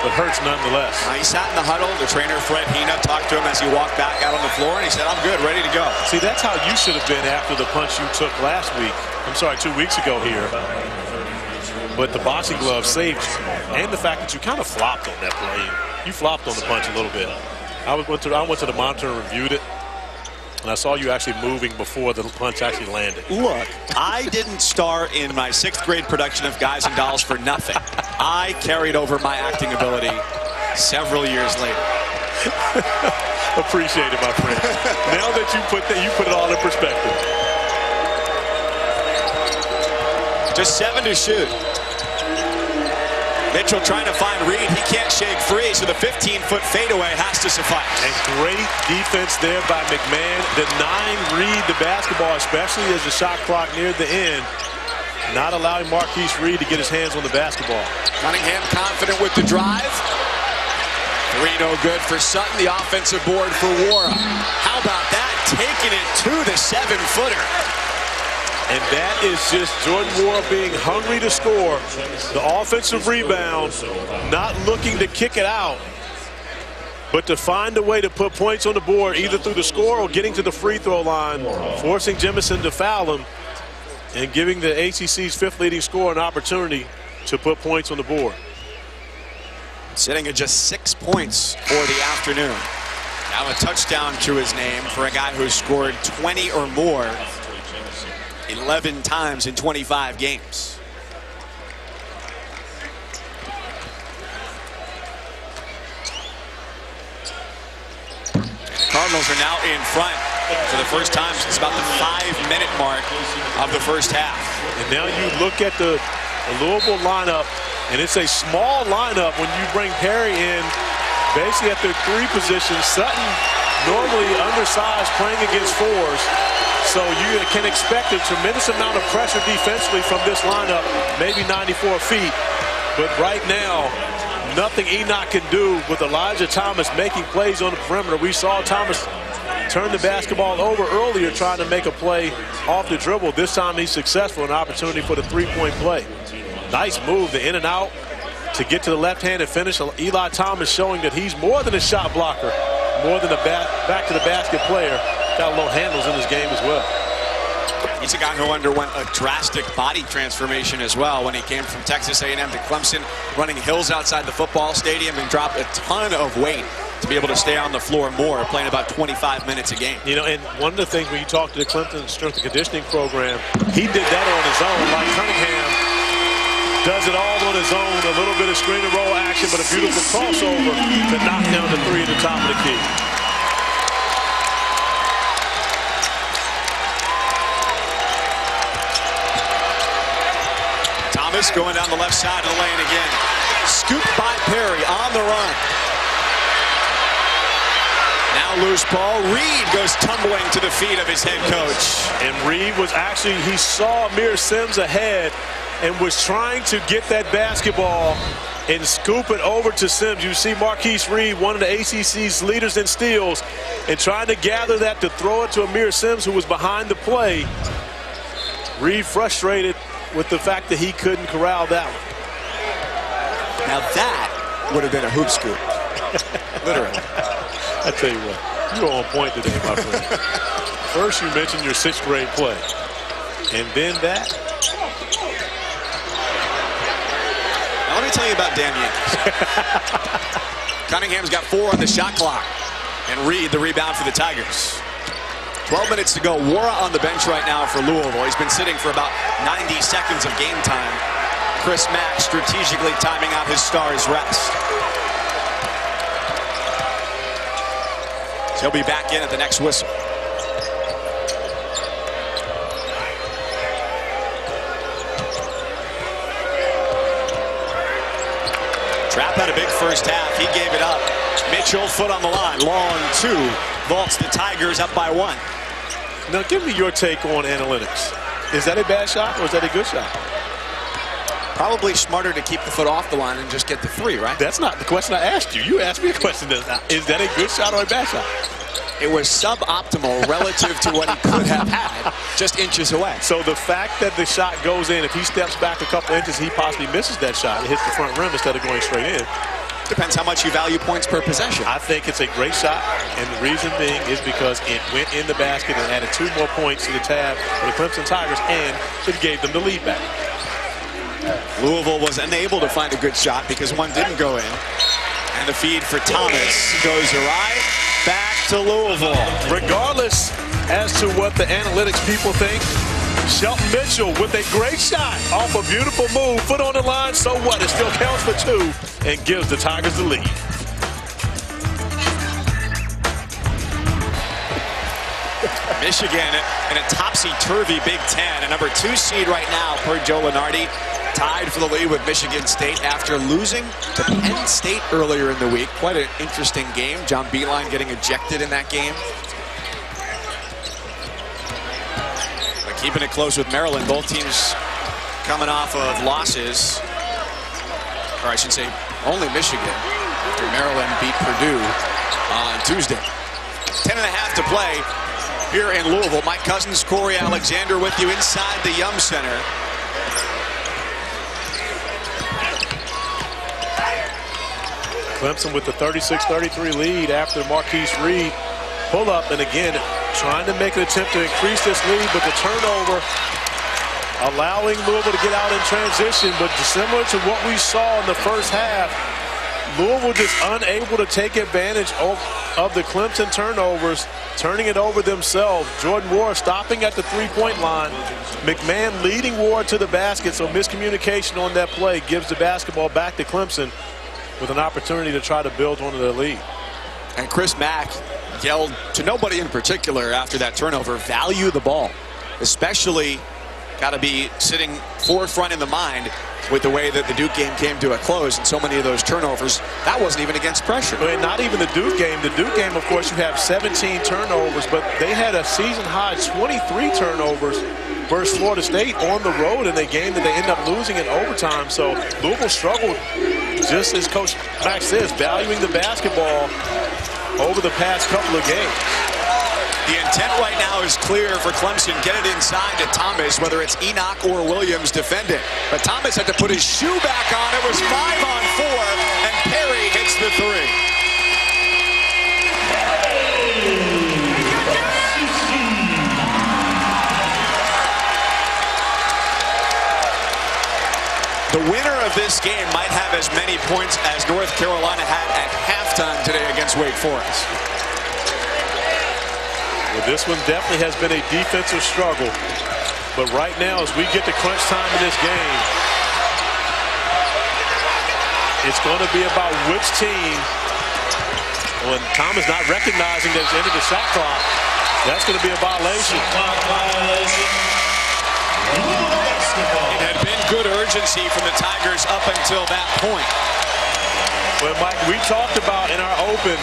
but hurts nonetheless. He sat in the huddle. The trainer, Fred Hina, talked to him as he walked back out on the floor, and he said, I'm good, ready to go. See, that's how you should have been after the punch you took last week. I'm sorry, 2 weeks ago here. But the boxing glove saved you. And the fact that you kind of flopped on that play. You flopped on the punch a little bit. I went to the monitor and reviewed it, and I saw you actually moving before the punch actually landed. Look, I didn't star in my 6th grade production of Guys and Dolls for nothing. I carried over my acting ability several years later. Appreciate it, my friend. Now that you put it all in perspective. Just 7 to shoot. Mitchell trying to find Reed. He can't shake free, so the 15-foot fadeaway has to suffice. And great defense there by McMahon, denying Reed the basketball, especially as the shot clock neared the end. not allowing Marquise Reed to get his hands on the basketball. Cunningham confident with the drive. 3 no good for Sutton. The offensive board for Wara. How about that? Taking it to the 7-footer. And that is just Jordan Wara being hungry to score. The offensive rebound, not looking to kick it out, but to find a way to put points on the board, either through the score or getting to the free throw line, forcing Jemison to foul him, and giving the ACC's 5th leading scorer an opportunity to put points on the board. Sitting at just 6 points for the afternoon. Now a touchdown to his name for a guy who scored 20 or more 11 times in 25 games. Cardinals are now in front for the first time since about the 5-minute mark of the first half. And now you look at the Louisville lineup, and it's a small lineup when you bring Perry in basically at their 3 positions. Sutton normally undersized playing against 4s, so you can expect a tremendous amount of pressure defensively from this lineup, maybe 94 feet. But right now, nothing Enoch can do with Elijah Thomas making plays on the perimeter. We saw Thomas turn the basketball over earlier trying to make a play off the dribble. This time he's successful, an opportunity for the 3-point play. Nice move, the in and out to get to the left-handed finish. Eli Thomas showing that he's more than a shot blocker, more than a back to the basket player. Got a little handles in his game as well. He's a guy who underwent a drastic body transformation as well when he came from Texas A&M to Clemson, running hills outside the football stadium, and dropped a ton of weight to be able to stay on the floor more, playing about 25 minutes a game. You know, and one of the things when you talk to the Clemson strength and conditioning program, he did that on his own, like Cunningham does it all on his own. A little bit of screen and roll action, but a beautiful crossover to knock down the 3 at the top of the key. Thomas going down the left side of the lane again. Scooped by Perry on the run. Now loose ball. Reed goes tumbling to the feet of his head coach. And Reed was actually, he saw Amir Sims ahead and was trying to get that basketball and scoop it over to Sims. You see Marquise Reed, one of the ACC's leaders in steals, and trying to gather that to throw it to Amir Sims, who was behind the play. Reed frustrated with the fact that he couldn't corral that one. Now that would have been a hoop scoop. Literally. I tell you what, you're on point today, my friend. First you mentioned your 6th grade play, and then that. Now let me tell you about Dan Yankees. Cunningham's got 4 on the shot clock, and Reed the rebound for the Tigers. 12 minutes to go. Wara on the bench right now for Louisville. He's been sitting for about 90 seconds of game time. Chris Mack strategically timing out his star's rest. So he'll be back in at the next whistle. Trap had a big first half. He gave it up. Mitchell, foot on the line. Long 2. Vaults the Tigers up by 1. Now give me your take on analytics. Is that a bad shot or is that a good shot? Probably smarter to keep the foot off the line and just get the 3, right? That's not the question I asked you. You asked me a question. Is that a good shot or a bad shot? It was suboptimal relative to what he could have had, just inches away. So the fact that the shot goes in, if he steps back a couple inches, he possibly misses that shot. It hits the front rim instead of going straight in. Depends how much you value points per possession. I think it's a great shot, and the reason being is because it went in the basket and added 2 more points to the tab for the Clemson Tigers, and it gave them the lead back. Louisville was unable to find a good shot because one didn't go in. And the feed for Thomas goes awry. Back to Louisville. Regardless as to what the analytics people think, Shelton Mitchell with a great shot off a beautiful move. Foot on the line, so what? It still counts for 2 and gives the Tigers the lead. Michigan in a topsy-turvy Big Ten. A number 2 seed right now per Joe Lunardi. Tied for the lead with Michigan State after losing to Penn State earlier in the week. Quite an interesting game. John Beilein getting ejected in that game. But keeping it close with Maryland. Both teams coming off of losses, or I should say only Michigan, after Maryland beat Purdue on Tuesday. 10.5 to play here in Louisville. Mike Cousins, Corey Alexander with you inside the Yum Center. Clemson with the 36-33 lead after Marquise Reed pull up, and again trying to make an attempt to increase this lead, but the turnover allowing Louisville to get out in transition. But similar to what we saw in the first half, Louisville just unable to take advantage of the Clemson turnovers, turning it over themselves. Jordan Ward stopping at the three-point line. McMahon leading Ward to the basket, so miscommunication on that play gives the basketball back to Clemson with an opportunity to try to build on the lead. And Chris Mack yelled to nobody in particular after that turnover, value the ball. Especially got to be sitting forefront in the mind with the way that the Duke game came to a close and so many of those turnovers. That wasn't even against pressure. I mean, not even the Duke game. The Duke game, of course, you have 17 turnovers, but they had a season-high 23 turnovers versus Florida State on the road in a game that they end up losing in overtime. So Louisville struggled, just as Coach Mack says, valuing the basketball over the past couple of games. The intent right now is clear for Clemson. Get it inside to Thomas, whether it's Enoch or Williams defending. But Thomas had to put his shoe back on. It was 5-on-4, and Perry hits the three. The winner of this game might have as many points as North Carolina had at halftime today against Wake Forest. Well, this one definitely has been a defensive struggle. But right now, as we get to crunch time in this game, it's going to be about which team, when Thomas not recognizing that it's ended the shot clock, that's going to be a violation. It had been good urgency from the Tigers up until that point. Well, Mike, we talked about in our open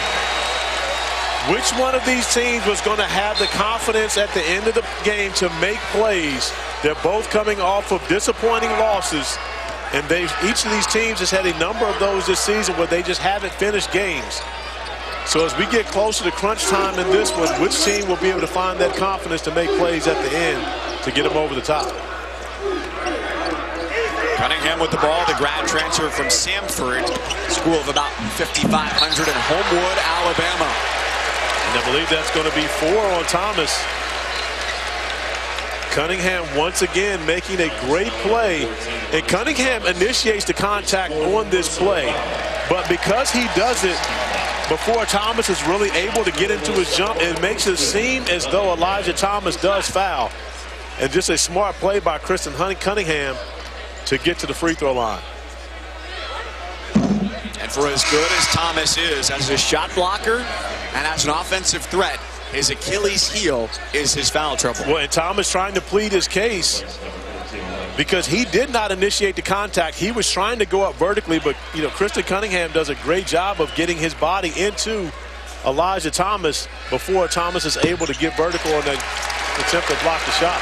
which one of these teams was going to have the confidence at the end of the game to make plays. They're both coming off of disappointing losses, and each of these teams has had a number of those this season where they just haven't finished games. So as we get closer to crunch time in this one, which team will be able to find that confidence to make plays at the end to get them over the top? Cunningham with the ball, the grad transfer from Samford, school of about 5,500 in Homewood, Alabama. And I believe that's going to be 4 on Thomas. Cunningham once again making a great play. And Cunningham initiates the contact on this play. But because he does it before Thomas is really able to get into his jump, it makes it seem as though Elijah Thomas does foul. And just a smart play by Kristen Cunningham to get to the free throw line. And for as good as Thomas is as a shot blocker and as an offensive threat, his Achilles heel is his foul trouble. Well, and Thomas trying to plead his case because he did not initiate the contact. He was trying to go up vertically, but, you know, Kristen Cunningham does a great job of getting his body into Elijah Thomas before Thomas is able to get vertical and then attempt to block the shot.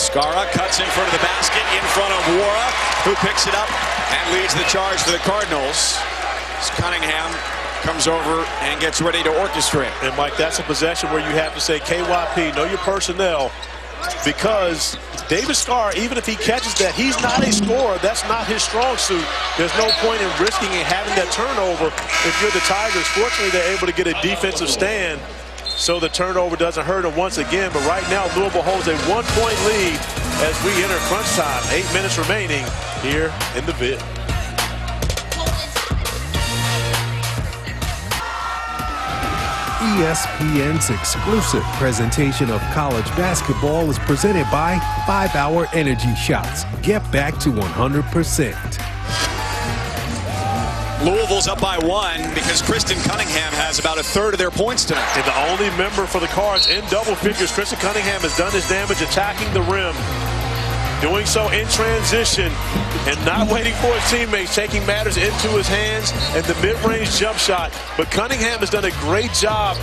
Skara cuts in front of the basket in front of Wara, who picks it up and leads the charge for the Cardinals. Cunningham comes over and gets ready to orchestrate. And Mike, that's a possession where you have to say, KYP, know your personnel, because David Skara, even if he catches that, he's not a scorer. That's not his strong suit. There's no point in risking and having that turnover if you're the Tigers. Fortunately, they're able to get a defensive stand so the turnover doesn't hurt him once again. But right now, Louisville holds a 1-point lead as we enter crunch time. 8 minutes remaining here in the Vid. ESPN's exclusive presentation of college basketball is presented by 5-Hour Energy Shots. Get back to 100%. Louisville's up by 1 because Kristen Cunningham has about a third of their points tonight. And the only member for the Cards in double figures, Kristen Cunningham has done his damage attacking the rim. doing so in transition and not waiting for his teammates, taking matters into his hands and the mid-range jump shot. But Cunningham has done a great job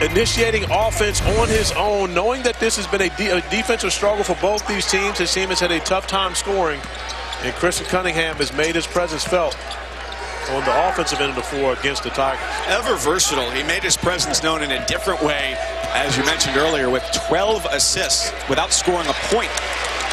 initiating offense on his own, knowing that this has been a defensive struggle for both these teams. His team has had a tough time scoring, and Christian Cunningham has made his presence felt on the offensive end of the floor against the Tigers. Ever versatile. He made his presence known in a different way, as you mentioned earlier, with 12 assists without scoring a point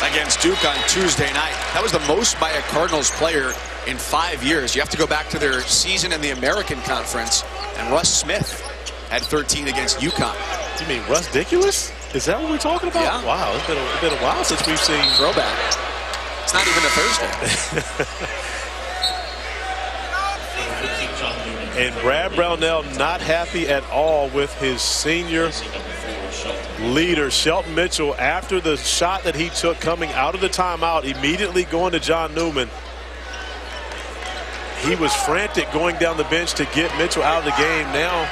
against Duke on Tuesday night. That was the most by a Cardinals player in 5 years. You have to go back to their season in the American Conference, and Russ Smith had 13 against UConn. You mean Russ-diculous? Is that what we're talking about? Yeah. Wow, it's been a while since we've seen throwback. It's not even a Thursday. And Brad Brownell not happy at all with his senior leader, Shelton Mitchell, after the shot that he took coming out of the timeout, immediately going to John Newman. He was frantic going down the bench to get Mitchell out of the game. Now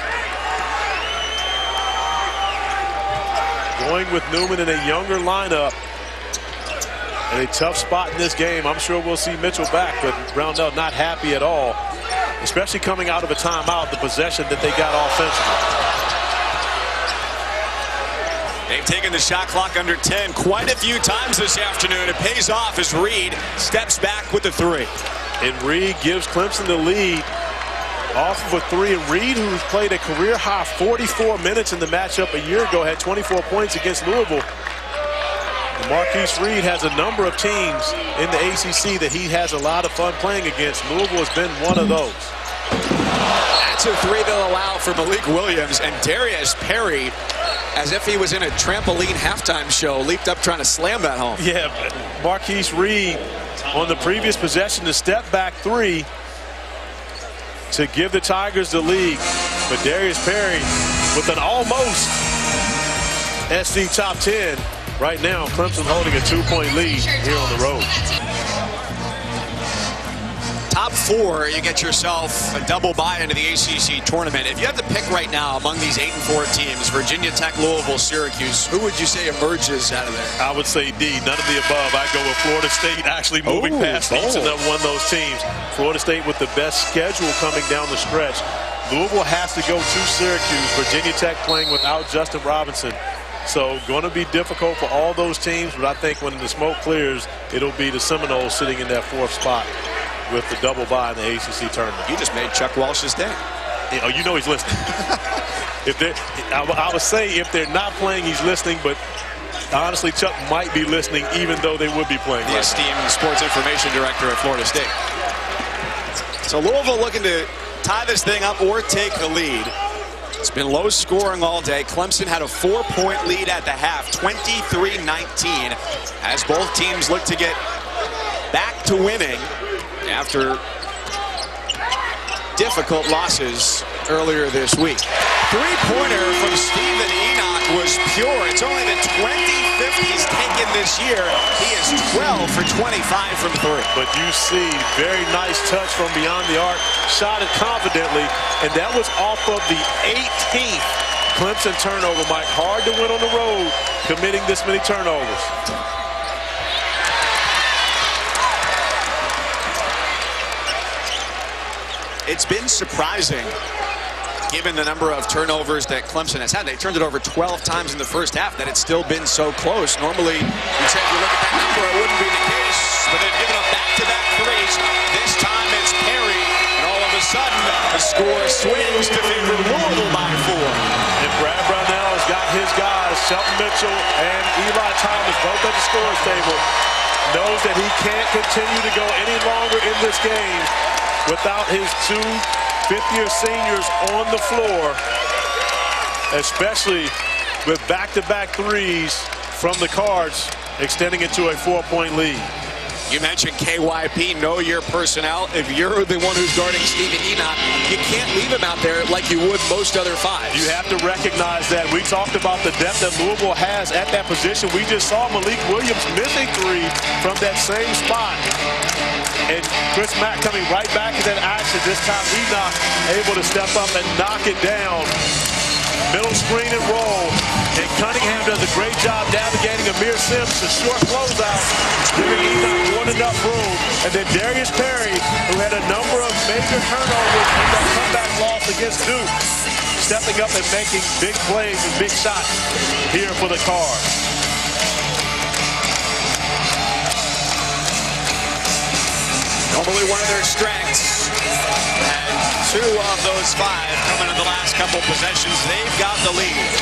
going with Newman in a younger lineup and a tough spot in this game. I'm sure we'll see Mitchell back, but Brownell not happy at all, especially coming out of a timeout, the possession that they got offensively. They've taken the shot clock under 10 quite a few times this afternoon. It pays off as Reed steps back with the three. And Reed gives Clemson the lead off of a three. And Reed, who's played a career-high 44 minutes in the matchup a year ago, had 24 points against Louisville. And Marquise Reed has a number of teams in the ACC that he has a lot of fun playing against. Louisville has been one of those. That's a three they'll allow for Malik Williams. And Darius Perry, as if he was in a trampoline halftime show, leaped up trying to slam that home. Yeah, but Marquise Reed on the previous possession, the step back three to give the Tigers the lead. But Darius Perry with an almost SC top 10. Right now, Clemson holding a 2-point lead here on the road. Top four, you get yourself a double bye into the ACC tournament. If you had to pick right now among these 8-4 teams, Virginia Tech, Louisville, Syracuse, who would you say emerges out of there? I would say D, none of the above. I go with Florida State actually moving past each and every one of those teams. Florida State with the best schedule coming down the stretch. Louisville has to go to Syracuse. Virginia Tech playing without Justin Robinson. So going to be difficult for all those teams, but I think when the smoke clears, it'll be the Seminoles sitting in that 4th spot with the double bye in the ACC tournament. You just made Chuck Walsh's day. Oh, you know he's listening. I would say if they're not playing, he's listening, but honestly, Chuck might be listening even though they would be playing. The esteemed sports information director at Florida State. So Louisville looking to tie this thing up or take the lead. It's been low scoring all day. Clemson had a 4-point lead at the half, 23-19, as both teams look to get back to winning after difficult losses earlier this week. Three-pointer from Stephen Enoch was pure. It's only the 25th he's taken this year. He is 12 for 25 from three. But you see, very nice touch from beyond the arc. Shot it confidently, and that was off of the 18th Clemson turnover, Mike. Hard to win on the road, committing this many turnovers. It's been surprising, given the number of turnovers that Clemson has had. They turned it over 12 times in the first half, that it's still been so close. Normally, you said if you look at that number, it wouldn't be the case, but they've given up back-to-back threes. This time it's Perry, and all of a sudden, the score swings to favor Louisville by 4. And Brad Brownell has got his guys, Shelton Mitchell and Eli Thomas, both at the scorer's table, knows that he can't continue to go any longer in this game without his 2 fifth-year seniors on the floor, especially with back-to-back threes from the Cards, extending it to a 4-point lead. You mentioned KYP, know your personnel. If you're the one who's guarding Stephen Enoch, you can't leave him out there like you would most other fives. You have to recognize that. We talked about the depth that Louisville has at that position. We just saw Malik Williams miss a three from that same spot. And Chris Mack coming right back to that action. This time Enoch able to step up and knock it down. Middle screen and roll. And Cunningham does a great job navigating Amir Sims to short closeout, giving Enoch more than enough room. And then Darius Perry, who had a number of major turnovers in that comeback loss against Duke, stepping up and making big plays and big shots here for the Cards. Normally one of their strengths. And 2 of those 5 coming in the last couple possessions. They've got the lead.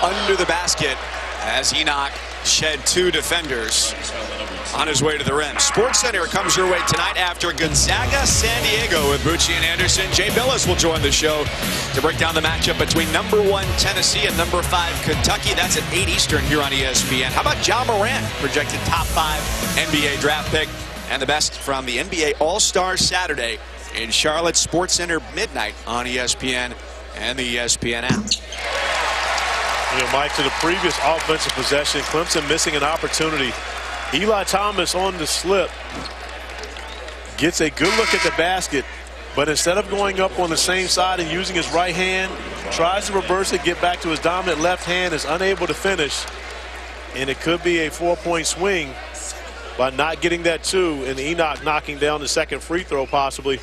Under the basket as Enoch shed 2 defenders on his way to the rim. SportsCenter comes your way tonight after Gonzaga, San Diego with Bucci and Anderson. Jay Billis will join the show to break down the matchup between number 1 Tennessee and number 5 Kentucky. That's at 8 Eastern here on ESPN. How about Ja Morant, projected top 5 NBA draft pick, and the best from the NBA All-Star Saturday in Charlotte. SportsCenter midnight on ESPN and the ESPN app. You know, Mike, to the previous offensive possession, Clemson missing an opportunity. Eli Thomas on the slip gets a good look at the basket, but instead of going up on the same side and using his right hand, tries to reverse it, get back to his dominant left hand, is unable to finish, and it could be a 4-point swing by not getting that 2, and Enoch knocking down the second free throw possibly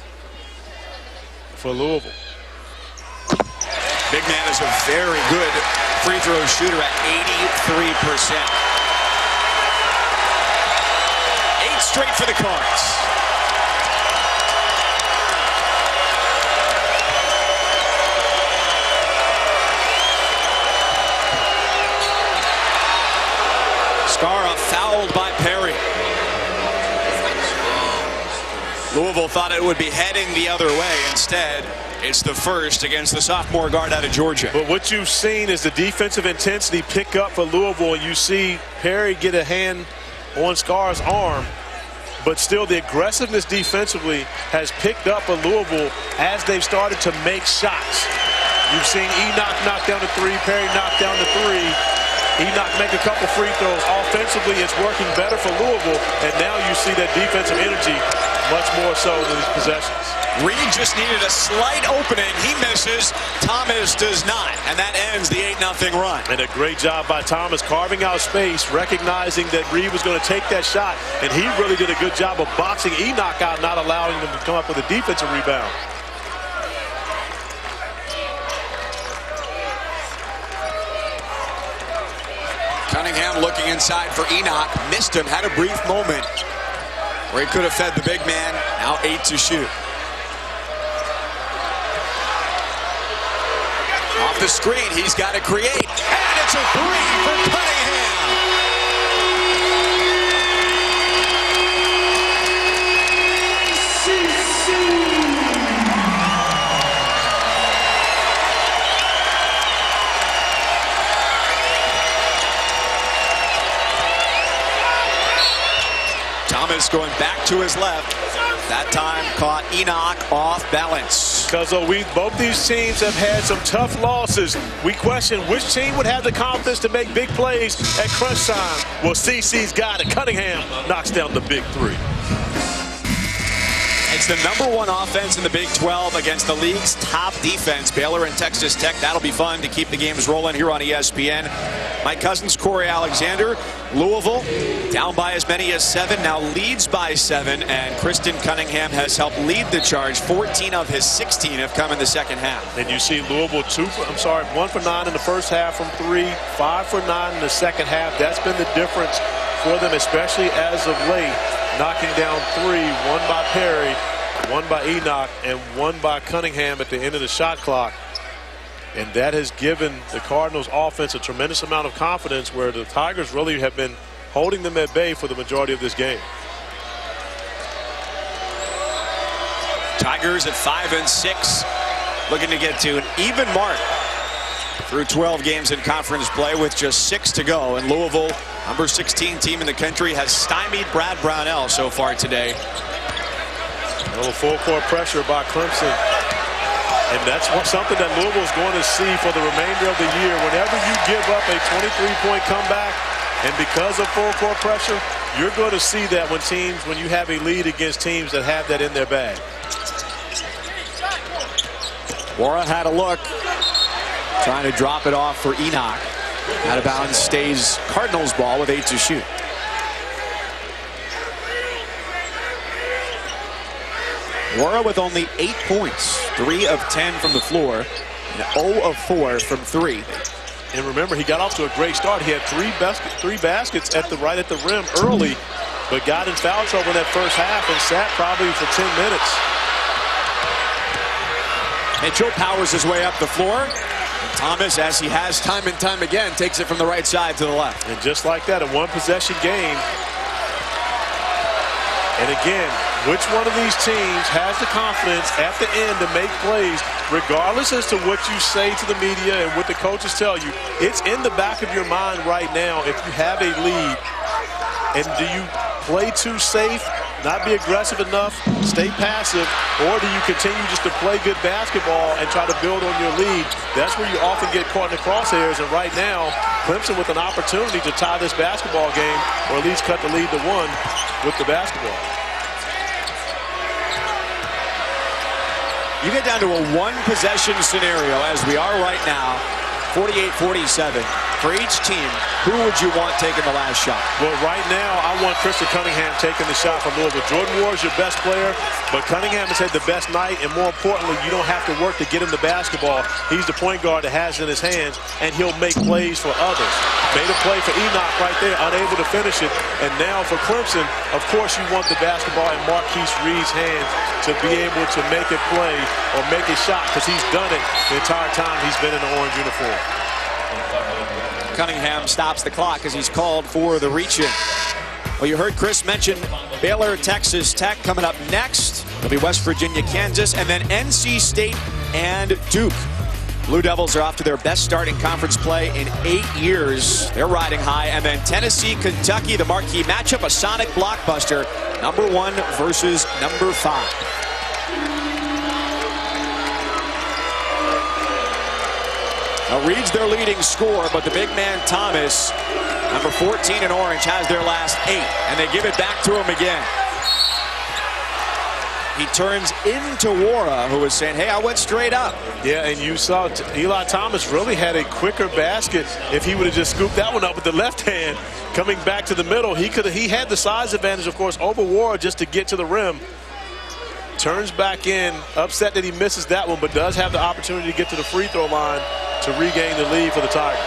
for Louisville. Big man is a very good free throw shooter at 83%. 8 straight for the Cards. Skara fouled by Perry. Louisville thought it would be heading the other way. Instead, it's the first against the sophomore guard out of Georgia. But what you've seen is the defensive intensity pick up for Louisville. You see Perry get a hand on Skara's arm, but still the aggressiveness defensively has picked up for Louisville as they've started to make shots. You've seen Enoch knock down the 3, Perry knock down the 3. Enoch make a couple free throws. Offensively, it's working better for Louisville, and now you see that defensive energy much more so than these possessions. Reed just needed a slight opening. He misses. Thomas does not, and that ends the 8-0 run. And a great job by Thomas carving out space, recognizing that Reed was going to take that shot, and he really did a good job of boxing Enoch out, not allowing him to come up with a defensive rebound. Cunningham looking inside for Enoch. Missed him, had a brief moment where he could have fed the big man. Now 8 to shoot. Off the screen, he's got to create. And it's a 3 for Cunningham. Thomas going back to his left. That time caught Enoch off balance. Because both these teams have had some tough losses. We question which team would have the confidence to make big plays at crunch time. Well, CC's got it. Cunningham knocks down the big 3. It's the #1 offense in the Big 12 against the league's top defense, Baylor and Texas Tech. That'll be fun to keep the games rolling here on ESPN. Mike Cousins, Corey Alexander. Louisville down by as many as 7, now leads by 7, and Kristen Cunningham has helped lead the charge. 14 of his 16 have come in the second half. And you see Louisville 1 for 9 in the first half from 3, 5 for 9 in the second half. That's been the difference for them, especially as of late. Knocking down 3, 1 by Perry, 1 by Enoch, and 1 by Cunningham at the end of the shot clock. And that has given the Cardinals offense a tremendous amount of confidence, where the Tigers really have been holding them at bay for the majority of this game. Tigers at 5-6, looking to get to an even mark through 12 games in conference play with just 6 to go. And Louisville, number 16 team in the country, has stymied Brad Brownell so far today. A little full court pressure by Clemson. And that's something that Louisville is going to see for the remainder of the year. Whenever you give up a 23-point comeback, and because of full court pressure, you're going to see that when you have a lead against teams that have that in their bag. Wara had a look, trying to drop it off for Enoch. Out of bounds stays Cardinals ball with 8 to shoot. Wara with only 8 points, 3 of 10 from the floor, and 0 of 4 from 3. And remember, he got off to a great start. He had three baskets right at the rim early, but got in foul trouble in that first half and sat probably for 10 minutes. Mitchell powers his way up the floor. And Thomas, as he has time and time again, takes it from the right side to the left. And just like that, a one-possession game. And again, which one of these teams has the confidence at the end to make plays, regardless as to what you say to the media and what the coaches tell you? It's in the back of your mind right now if you have a lead. And do you play too safe, not be aggressive enough, stay passive, or do you continue just to play good basketball and try to build on your lead? That's where you often get caught in the crosshairs. And right now, Clemson with an opportunity to tie this basketball game, or at least cut the lead to 1 with the basketball. You get down to a one-possession scenario, as we are right now, 48-47. For each team, who would you want taking the last shot? Well, right now, I want Christian Cunningham taking the shot from Louisville. Jordan Wara is your best player, but Cunningham has had the best night, and more importantly, you don't have to work to get him the basketball. He's the point guard that has it in his hands, and he'll make plays for others. Made a play for Enoch right there, unable to finish it. And now for Clemson, of course you want the basketball in Marquise Reed's hands to be able to make a play or make a shot, because he's done it the entire time he's been in the orange uniform. Cunningham stops the clock as he's called for the reach-in. Well, you heard Chris mention Baylor, Texas Tech coming up next. It'll be West Virginia, Kansas, and then NC State and Duke. Blue Devils are off to their best start in conference play in 8 years. They're riding high. And then Tennessee, Kentucky, the marquee matchup, a sonic blockbuster. Number 1 versus number 5. Now, Reed's their leading scorer, but the big man Thomas, number 14 in orange, has their last 8, and they give it back to him again. He turns into Wara, who was saying, hey, I went straight up. Yeah, and you saw Eli Thomas really had a quicker basket if he would have just scooped that one up with the left hand. Coming back to the middle, he had the size advantage, of course, over Wara just to get to the rim. Turns back in, upset that he misses that one, but does have the opportunity to get to the free throw line to regain the lead for the Tigers.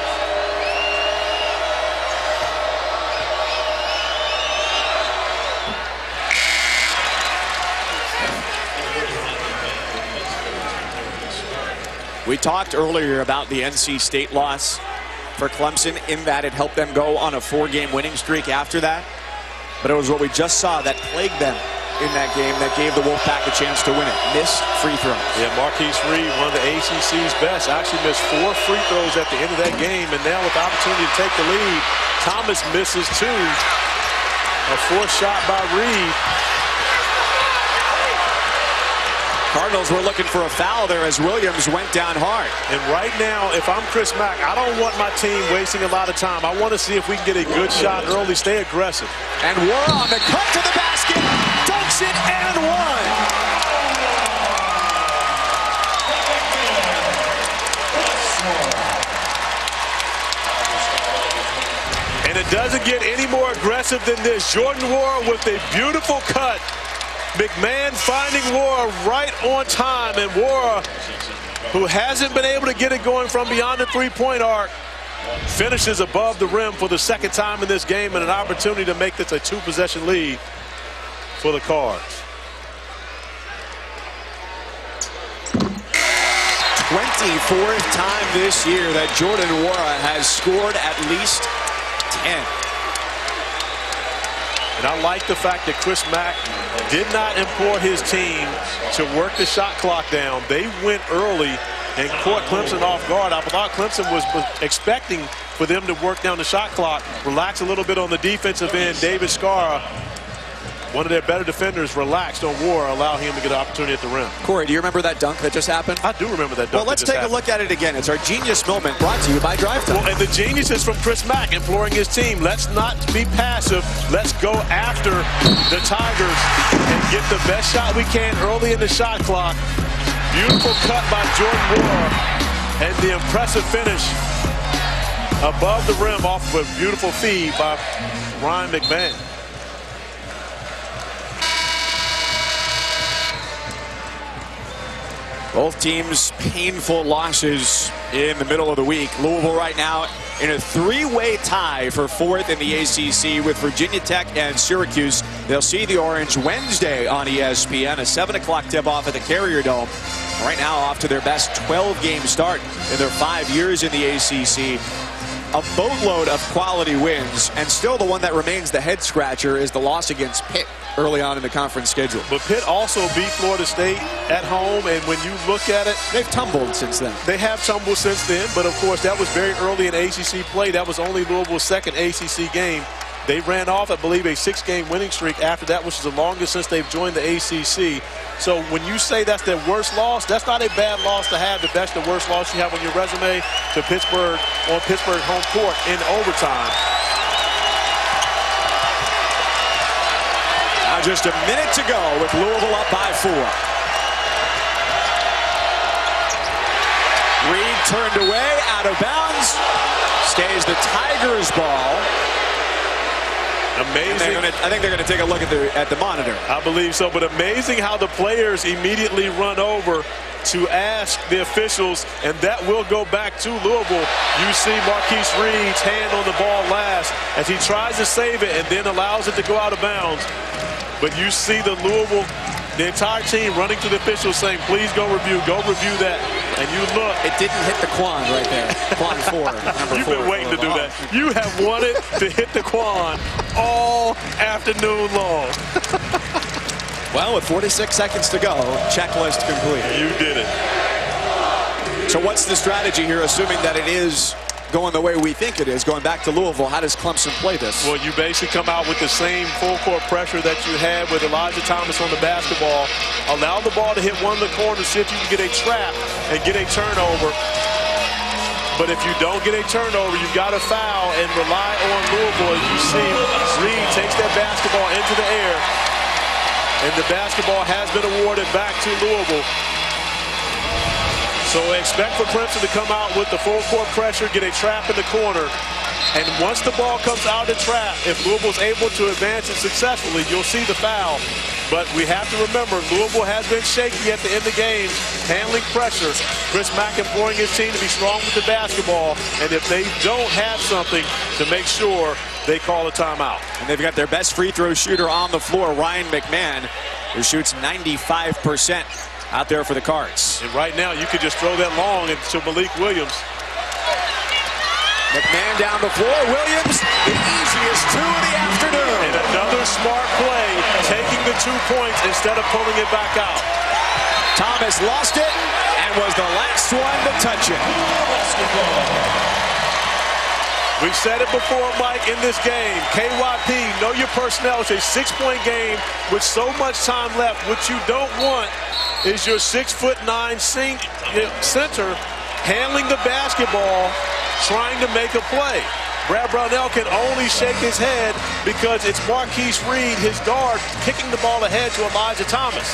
We talked earlier about the NC State loss for Clemson, in that it helped them go on a 4-game winning streak after that. But it was what we just saw that plagued them in that game that gave the Wolfpack a chance to win it. Missed free throws. Yeah, Marquise Reed, one of the ACC's best, actually missed 4 free throws at the end of that game, and now with the opportunity to take the lead, Thomas misses 2. A forced shot by Reed. Cardinals were looking for a foul there as Williams went down hard. And right now, if I'm Chris Mack, I don't want my team wasting a lot of time. I want to see if we can get a good shot early, stay aggressive. And Wara on the cut to the basket, dunks it and one. And it doesn't get any more aggressive than this. Jordan Wara with a beautiful cut. McMahon finding Wara right on time, and Wara, who hasn't been able to get it going from beyond the three-point arc, finishes above the rim for the second time in this game, and an opportunity to make this a 2-possession lead for the Cards. 24th time this year that Jordan Wara has scored at least 10. And I like the fact that Chris Mack did not implore his team to work the shot clock down. They went early and caught Clemson off guard. I thought Clemson was expecting for them to work down the shot clock, relax a little bit on the defensive end. David Scarra, one of their better defenders, relaxed on War, allow him to get an opportunity at the rim. Corey, do you remember that dunk that just happened? I do remember that dunk. Well, let's take a look at it again. It's our genius moment brought to you by Drive Time. Well, and the genius is from Chris Mack imploring his team, let's not be passive. Let's go after the Tigers and get the best shot we can early in the shot clock. Beautiful cut by Jordan War and the impressive finish above the rim off of a beautiful feed by Ryan McMahon. Both teams painful losses in the middle of the week. Louisville right now in a three-way tie for fourth in the ACC with Virginia Tech and Syracuse. They'll see the Orange Wednesday on ESPN, a 7 o'clock tip-off at the Carrier Dome. Right now off to their best 12-game start in their 5 years in the ACC. A boatload of quality wins, and still the one that remains the head-scratcher is the loss against Pitt early on in the conference schedule. But Pitt also beat Florida State at home, and when you look at it, they've tumbled since then. They have tumbled since then, but of course that was very early in ACC play. That was only Louisville's second ACC game. They ran off, I believe, a 6-game winning streak after that, which is the longest since they've joined the ACC. So when you say that's their worst loss, that's not a bad loss to have. That's the worst loss you have on your resume to Pittsburgh on Pittsburgh home court in overtime. Now just a minute to go with Louisville up by 4. Reed turned away, out of bounds. Stays the Tigers' ball. Amazing. I think they're going to take a look at the monitor. I believe so, but amazing how the players immediately run over to ask the officials, and that will go back to Louisville. You see Marquise Reed's hand on the ball last as he tries to save it and then allows it to go out of bounds. But you see the entire team running to the officials saying, please go review that. And you look. It didn't hit the Quan right there. Quan 4. You've been waiting to do that. You have wanted to hit the Quan all afternoon long. Well, with 46 seconds to go, checklist complete. You did it. So what's the strategy here, assuming that it is going the way we think it is, going back to Louisville? How does Clemson play this? Well, you basically come out with the same full court pressure that you had with Elijah Thomas on the basketball. Allow the ball to hit one of the corners, see if you can get a trap and get a turnover. But if you don't get a turnover, you've got to foul and rely on Louisville. As you see, Reed takes that basketball into the air, and the basketball has been awarded back to Louisville. So expect for Clemson to come out with the full court pressure, get a trap in the corner. And once the ball comes out of the trap, if Louisville's able to advance it successfully, you'll see the foul. But we have to remember, Louisville has been shaky at the end of games, handling pressure. Chris Mack imploring his team to be strong with the basketball. And if they don't have something, to make sure they call a timeout. And they've got their best free throw shooter on the floor, Ryan McMahon, who shoots 95%. Out there for the Cards. And right now, you could just throw that long to Malik Williams. McMahon down the floor. Williams, the easiest 2 of the afternoon. And another smart play, taking the 2 points instead of pulling it back out. Thomas lost it and was the last one to touch it. We've said it before, Mike, in this game. KYP, know your personnel. It's a 6-point game with so much time left. What you don't want is your 6'9" center handling the basketball, trying to make a play. Brad Brownell can only shake his head because it's Marquise Reed, his guard, kicking the ball ahead to Elijah Thomas.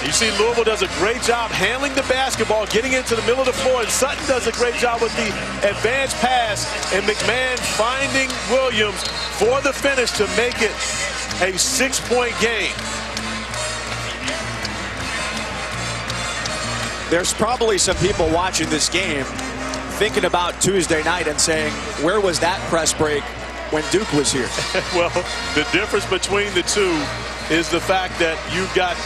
You see Louisville does a great job handling the basketball, getting into the middle of the floor, and Sutton does a great job with the advanced pass, and McMahon finding Williams for the finish to make it a 6-point game. There's probably some people watching this game thinking about Tuesday night and saying, where was that press break when Duke was here? Well, the difference between the two is the fact that you've got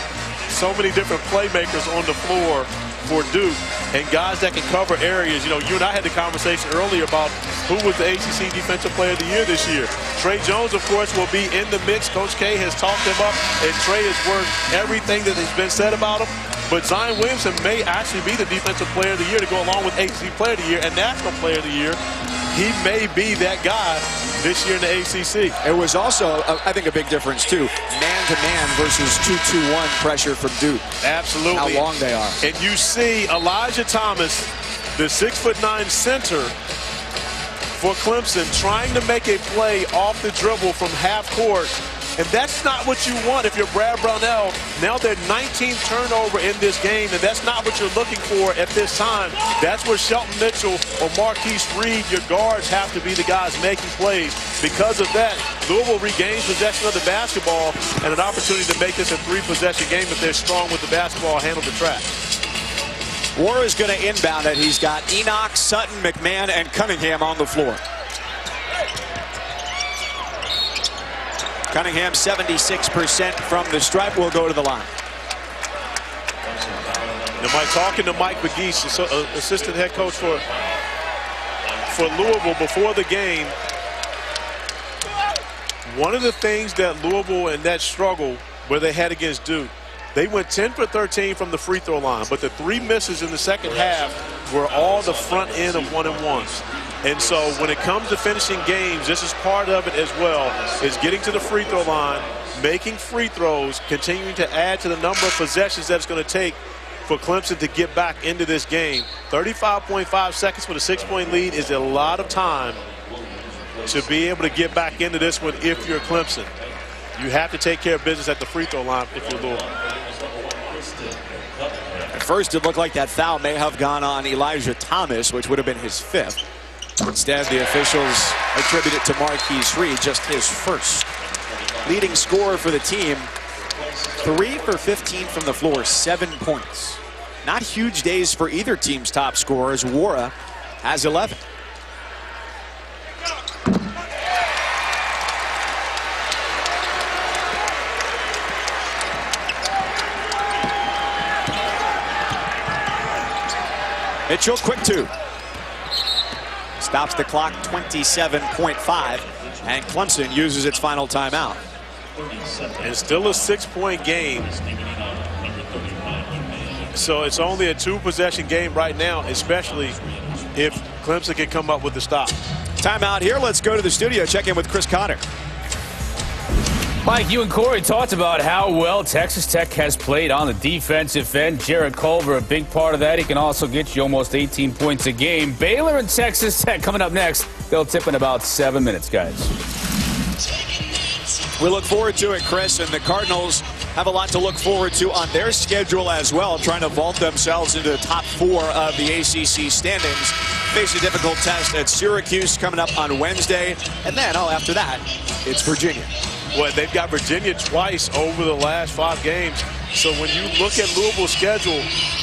so many different playmakers on the floor for Duke and guys that can cover areas. You know, you and I had the conversation earlier about who was the ACC Defensive Player of the Year this year. Trey Jones, of course, will be in the mix. Coach K has talked him up, and Trey is worth everything that has been said about him. But Zion Williamson may actually be the Defensive Player of the Year to go along with ACC Player of the Year and National Player of the Year. He may be that guy this year in the ACC. It was also, I think, a big difference, too. Man-to-man versus 2-2-1 pressure from Duke. Absolutely. How long they are. And you see Elijah Thomas, the 6'9" center for Clemson, trying to make a play off the dribble from half court. And that's not what you want if you're Brad Brownell. Now they're 19th turnover in this game, and that's not what you're looking for at this time. That's where Shelton Mitchell or Marquise Reed, your guards, have to be the guys making plays. Because of that, Louisville regains possession of the basketball and an opportunity to make this a 3-possession game if they're strong with the basketball, handle the track. War is going to inbound it. He's got Enoch, Sutton, McMahon, and Cunningham on the floor. Cunningham 76% from the stripe, will go to the line. Am I talking to Mike McGee, assistant head coach for Louisville before the game? One of the things that Louisville and that struggle where they had against Duke, they went 10 for 13 from the free throw line, but the 3 misses in the second half were all the front end of 1-and-1s. And so when it comes to finishing games, this is part of it as well, is getting to the free throw line, making free throws, continuing to add to the number of possessions that it's going to take for Clemson to get back into this game. 35.5 seconds for the 6-point lead is a lot of time to be able to get back into this one if you're Clemson. You have to take care of business at the free throw line if you're Louisville. At first, it looked like that foul may have gone on Elijah Thomas, which would have been his 5th. Instead, the officials attribute it to Marquise Reed, just his first. Leading scorer for the team, 3 for 15 from the floor, 7 points. Not huge days for either team's top scorers. Wara has 11. Mitchell, quick 2. Stops the clock, 27.5, and Clemson uses its final timeout. And still a 6-point game. So it's only a 2-possession game right now, especially if Clemson can come up with the stop. Timeout here. Let's go to the studio, check in with Chris Conner. Mike, you and Corey talked about how well Texas Tech has played on the defensive end. Jared Culver, a big part of that. He can also get you almost 18 points a game. Baylor and Texas Tech coming up next. They'll tip in about 7 minutes, guys. We look forward to it, Chris, and the Cardinals have a lot to look forward to on their schedule as well, trying to vault themselves into the top 4 of the ACC standings. Face a difficult test at Syracuse coming up on Wednesday, and then, after that, it's Virginia. Well, they've got Virginia twice over the last 5 games. So when you look at Louisville's schedule,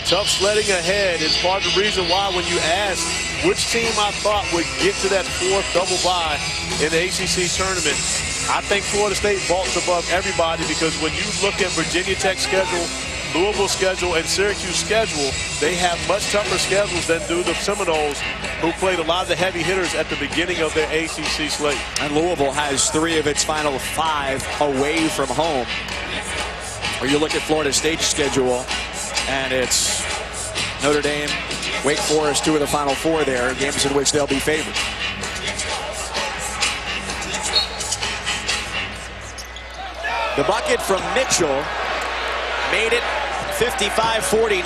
tough sledding ahead. It's part of the reason why when you ask which team I thought would get to that 4th double bye in the ACC tournament, I think Florida State vaults above everybody, because when you look at Virginia Tech's schedule, Louisville's schedule, and Syracuse schedule, they have much tougher schedules than do the Seminoles, who played a lot of the heavy hitters at the beginning of their ACC slate. And Louisville has 3 of its final 5 away from home. Or you look at Florida State's schedule, and it's Notre Dame, Wake Forest, 2 of the final 4 there, games in which they'll be favored. The bucket from Mitchell made it 55-49.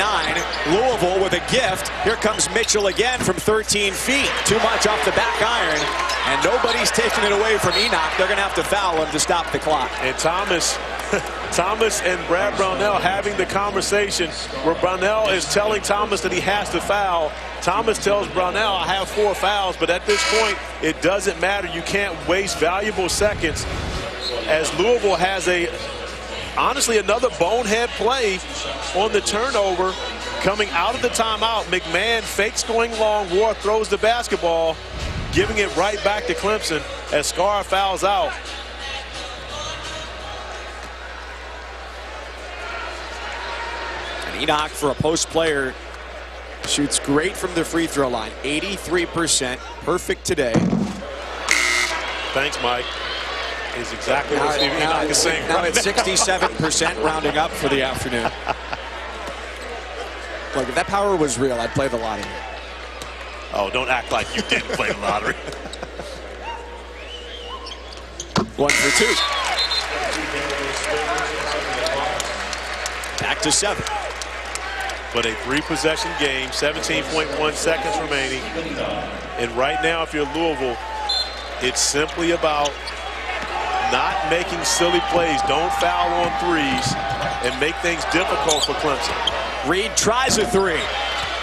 Louisville with a gift. Here comes Mitchell again from 13 feet. Too much off the back iron, and nobody's taking it away from Enoch. They're going to have to foul him to stop the clock. And Thomas and Brad Brownell having the conversation where Brownell is telling Thomas that he has to foul. Thomas tells Brownell, I have 4 fouls, but at this point, it doesn't matter. You can't waste valuable seconds, as Louisville has honestly another bonehead play on the turnover coming out of the timeout. McMahon fakes going long. War throws the basketball, giving it right back to Clemson as Scar fouls out. And Enoch, for a post player, shoots great from the free throw line. 83%, perfect today. Thanks, Mike. Is exactly what Steve Enoch is saying. Now it's 67% rounding up for the afternoon. Look, if that power was real, I'd play the lottery. Oh, don't act like you didn't play the lottery. 1 for 2. Back to 7. But a 3-possession game, 17.1 seconds remaining. And right now, if you're Louisville, it's simply about not making silly plays. Don't foul on threes and make things difficult for Clemson. Reed tries a 3.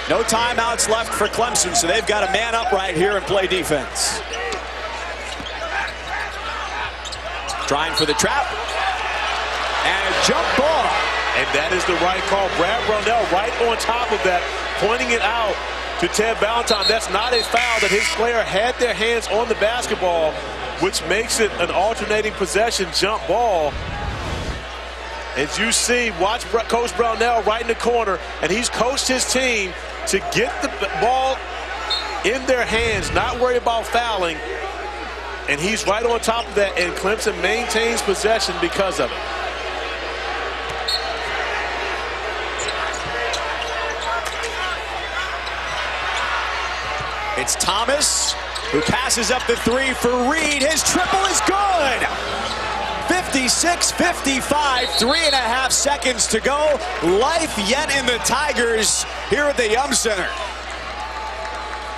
No timeouts left for Clemson, so they've got to man up right here and play defense. Trying for the trap. And a jump ball. And that is the right call. Brad Brownell right on top of that, pointing it out to Ted Valentine. That's not a foul, that his player had their hands on the basketball, which makes it an alternating possession jump ball. As you see, watch Coach Brownell right in the corner, and he's coached his team to get the ball in their hands, not worry about fouling. And he's right on top of that, and Clemson maintains possession because of it. It's Thomas who passes up the 3 for Reed. His triple is good. 56-55, 3.5 seconds to go. Life yet in the Tigers here at the Yum Center.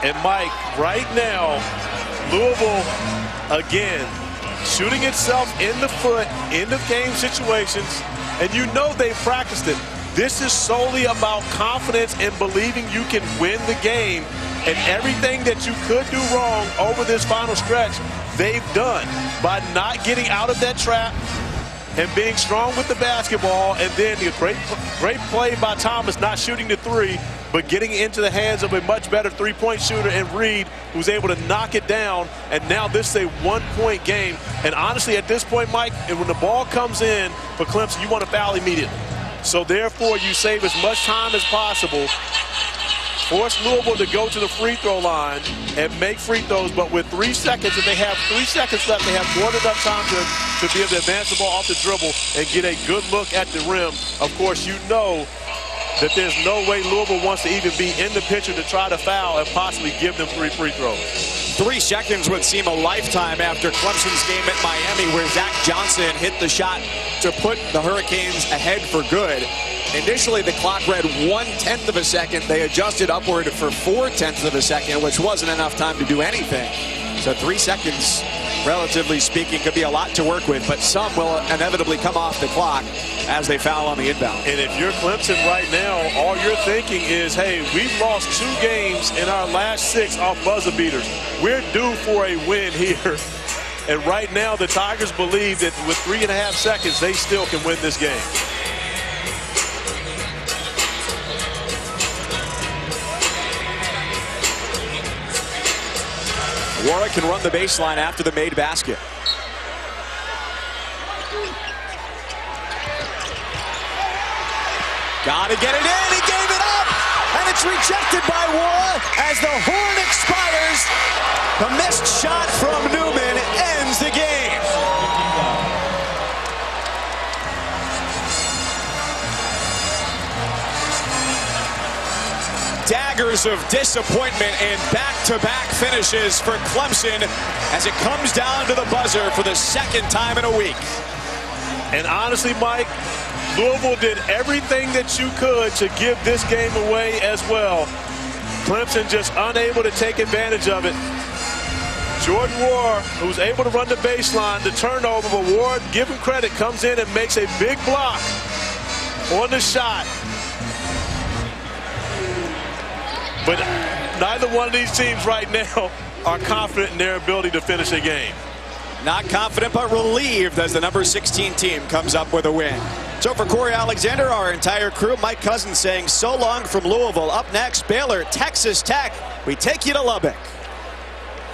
And Mike, right now, Louisville again shooting itself in the foot, end of game situations, and you know they've practiced it. This is solely about confidence and believing you can win the game, and everything that you could do wrong over this final stretch, they've done by not getting out of that trap and being strong with the basketball, and then the great play by Thomas, not shooting the 3, but getting into the hands of a much better three-point shooter in Reed, who's able to knock it down. And now this is a one-point game. And honestly, at this point, Mike, and when the ball comes in for Clemson, you want to foul immediately. So therefore, you save as much time as possible. Force Louisville to go to the free throw line and make free throws, but with 3 seconds, if they have 3 seconds left, they have more than enough time to be able to advance the ball off the dribble and get a good look at the rim. Of course, you know that there's no way Louisville wants to even be in the picture to try to foul and possibly give them 3 free throws. 3 seconds would seem a lifetime after Clemson's game at Miami, where Zach Johnson hit the shot to put the Hurricanes ahead for good. Initially, the clock read 1/10 of a second. They adjusted upward for 4/10 of a second, which wasn't enough time to do anything. So 3 seconds, relatively speaking, could be a lot to work with, but some will inevitably come off the clock as they foul on the inbound. And if you're Clemson right now, all you're thinking is, hey, we've lost 2 games in our last 6 off buzzer beaters. We're due for a win here. And right now, the Tigers believe that with 3.5 seconds, they still can win this game. Warwick can run the baseline after the made basket. Gotta get it in. He gave it up. And it's rejected by Wara as the horn expires. The missed shot from Newman ends the game. Daggers of disappointment and back-to-back finishes for Clemson as it comes down to the buzzer for the 2nd time in a week. And honestly, Mike, Louisville did everything that you could to give this game away as well. Clemson just unable to take advantage of it. Jordan Ward, who's able to run the baseline, the turnover, but Ward, give him credit, comes in and makes a big block on the shot. But neither one of these teams right now are confident in their ability to finish a game. Not confident, but relieved as the number 16 team comes up with a win. So for Corey Alexander, our entire crew, Mike Cousins saying so long from Louisville. Up next, Baylor, Texas Tech. We take you to Lubbock.